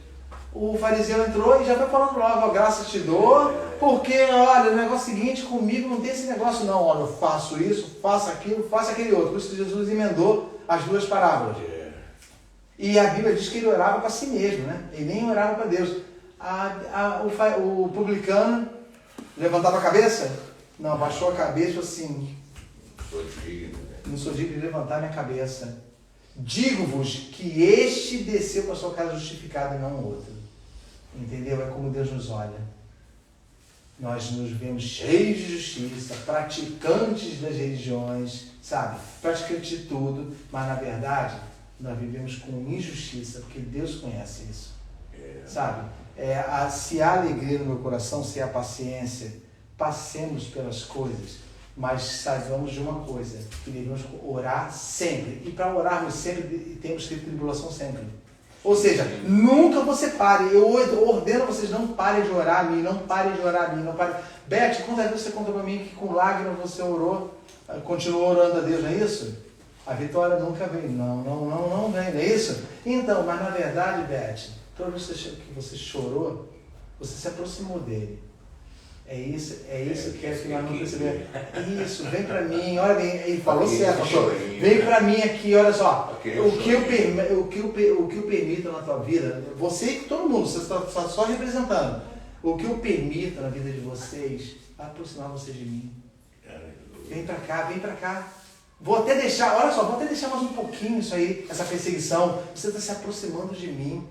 O fariseu entrou e já foi falando logo, graça te dou, porque, olha, o negócio seguinte, comigo não tem esse negócio não, olha, eu faço isso, faço aquilo, faço aquele outro. Por isso que Jesus emendou as duas parábolas. E a Bíblia diz que ele orava para si mesmo, né? Ele nem orava para Deus. O publicano levantava a cabeça? Não, abaixou a cabeça e falou assim, não sou digno de levantar minha cabeça. Digo-vos que este desceu para a sua casa justificado e não o outro. Entendeu? É como Deus nos olha. Nós nos vemos cheios de justiça, praticantes das religiões, sabe? Praticantes de tudo, mas na verdade nós vivemos com injustiça, porque Deus conhece isso. Sabe? Se há alegria no meu coração, se há paciência, passemos pelas coisas, mas saibamos de uma coisa, que devemos orar sempre. E para orarmos sempre, temos que ter tribulação sempre. Ou seja, nunca você pare. Eu ordeno a vocês, não parem de orar a mim, não parem de orar a mim, não parem. Beth, quantas vezes você contou para mim que com lágrimas você orou, continuou orando a Deus, não é isso? A vitória nunca vem, não vem, não é isso? Então, mas na verdade, Beth, toda vez que você chorou, você se aproximou dele. É isso que nós não percebemos. Isso, vem para mim, olha bem, ele falou certo, pastor. Vem para mim aqui, olha só. O que eu permito na tua vida, você e todo mundo, você está só representando. O que eu permito na vida de vocês, vai aproximar vocês de mim. Vem para cá. Vou até deixar mais um pouquinho isso aí, essa perseguição. Você está se aproximando de mim.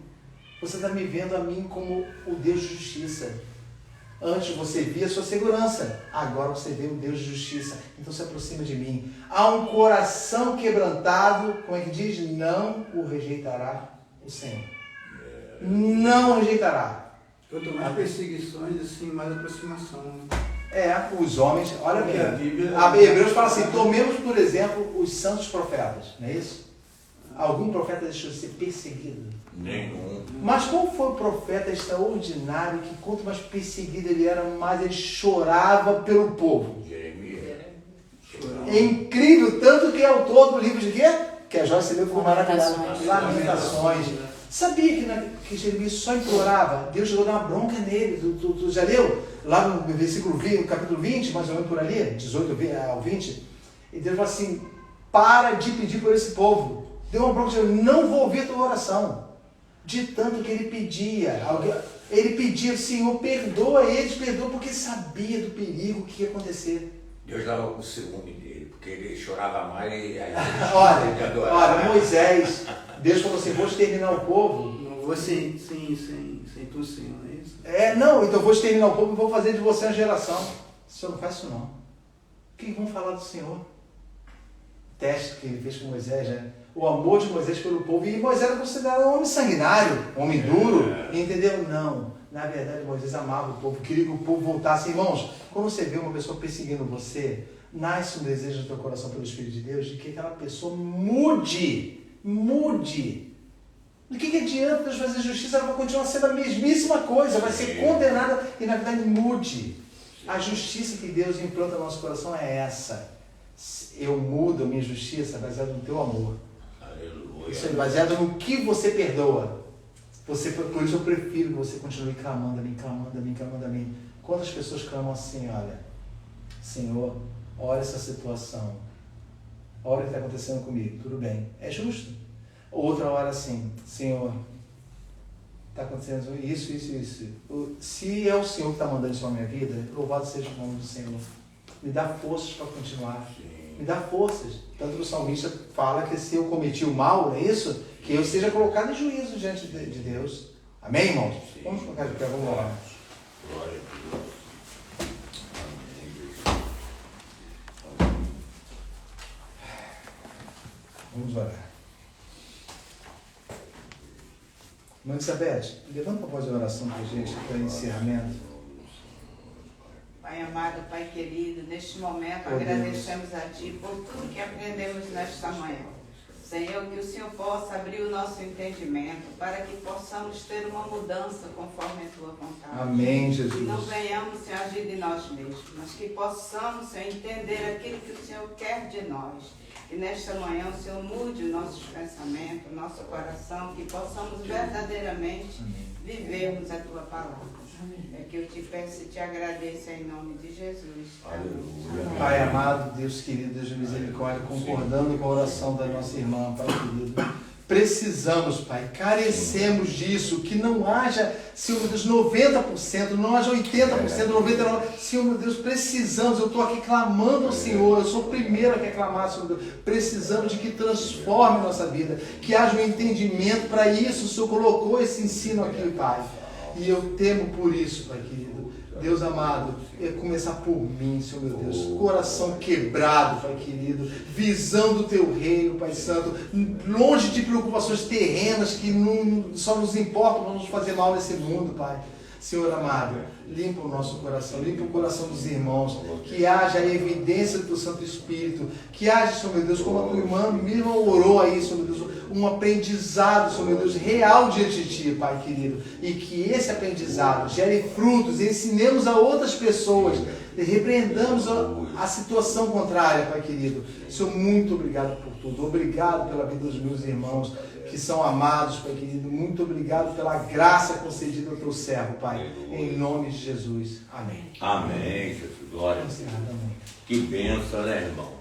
Você está me vendo a mim como o Deus de justiça. Antes você via a sua segurança, agora você vê o Deus de justiça. Então se aproxima de mim. Há um coração quebrantado, como é que diz? Não o rejeitará o Senhor. Não o rejeitará. Quanto mais perseguições, assim, mais aproximação. Os homens, olha bem, a Bíblia... Hebreus fala assim, tomemos por exemplo os santos profetas, não é isso? Algum profeta deixou de ser perseguido? Nenhum. Mas qual foi o profeta extraordinário que quanto mais perseguido ele era, mais ele chorava pelo povo? Jeremias. É incrível, tanto que é autor do livro de quê? Que a Joyce leu por maravilhoso. Lamentações. Sabia que Jeremias só implorava? Deus chegou a dar uma bronca nele. Tu já leu? Lá no versículo 20, no capítulo 20, mais ou menos por ali, 18 ao 20. E Deus falou assim, para de pedir por esse povo. Deu uma bronca, não vou ouvir a tua oração. De tanto que ele pedia. Ele pedia, Senhor, perdoa eles, perdoa, porque sabia do perigo que ia acontecer. Deus dava o ciúme dele, porque ele chorava mais e aí olha, Moisés, Deus falou assim, vou exterminar o povo, Ou sem tu, Senhor, não é isso? Não, então eu vou exterminar o povo e vou fazer de você uma geração. O Senhor não faz isso não. O que vão falar do Senhor? O teste que ele fez com Moisés, né? O amor de Moisés pelo povo. E Moisés era considerado um homem sanguinário, um homem duro. Entendeu? Não. Na verdade, Moisés amava o povo, queria que o povo voltasse. Irmãos, quando você vê uma pessoa perseguindo você, nasce um desejo no teu coração pelo Espírito de Deus de que aquela pessoa mude. Do que adianta Deus fazer justiça? Ela vai continuar sendo a mesmíssima coisa, vai ser condenada e na verdade mude. A justiça que Deus implanta no nosso coração é essa. Eu mudo a minha justiça baseado no teu amor. Aleluia. Isso é baseado no que você perdoa. Por isso eu prefiro que você continue clamando a mim. Quantas pessoas clamam assim, olha, Senhor, olha essa situação. Olha o que está acontecendo comigo. Tudo bem. É justo. Outra hora assim, Senhor, está acontecendo isso. Se é o Senhor que está mandando isso na minha vida, louvado seja o nome do Senhor. Me dá forças para continuar. Me dá forças. Tanto que o salmista fala que se eu cometi o mal, não é isso? Que eu seja colocado em juízo diante de Deus. Amém, irmãos? Sim. Vamos colocar de pé, vamos orar. Glória a Deus. Vamos orar. Irmã Elizabeth, levanta a voz de oração para a gente, para encerramento. Pai amado, Pai querido, neste momento agradecemos a Ti por tudo que aprendemos nesta manhã. Senhor, que o Senhor possa abrir o nosso entendimento para que possamos ter uma mudança conforme a Tua vontade. Amém, Jesus. Que não venhamos, Senhor, agir de nós mesmos, mas que possamos, Senhor, entender aquilo que o Senhor quer de nós. Que nesta manhã o Senhor mude os nossos pensamentos, o nosso coração, que possamos verdadeiramente vivermos a Tua palavra. É que eu te peço e te agradeço em nome de Jesus. Aleluia. Pai amado, Deus querido, Deus de misericórdia, concordando com a oração da nossa irmã, Pai querido. Precisamos, Pai, carecemos disso, que não haja, Senhor meu Deus, 90%, não haja 80%, 99%, Senhor meu Deus, precisamos, eu estou aqui clamando ao Senhor, eu sou o primeiro a reclamar, Senhor meu Deus, precisamos de que transforme a nossa vida, que haja um entendimento para isso, o Senhor colocou esse ensino aqui, Pai, e eu temo por isso, Pai querido. Deus amado, começar por mim, Senhor meu Deus, coração quebrado, Pai querido, visão do Teu reino, Pai Santo, longe de preocupações terrenas que só nos importam, vamos fazer mal nesse mundo, Pai. Senhor amado, limpa o nosso coração, limpa o coração dos irmãos, que haja a evidência do Teu Santo Espírito, que haja, Senhor meu Deus, como a Tua irmã mesmo orou aí, Senhor meu Deus, um aprendizado, Senhor meu Deus, real diante de Ti, Pai querido, e que esse aprendizado gere frutos, ensinemos a outras pessoas, repreendamos a situação contrária, Pai querido. Senhor, muito obrigado por tudo, obrigado pela vida dos meus irmãos, que são amados, Pai querido, muito obrigado pela graça concedida ao Teu servo, Pai, em nome de Jesus. Amém. Amém, Jesus, glória a Deus. Que bênção, né, irmão?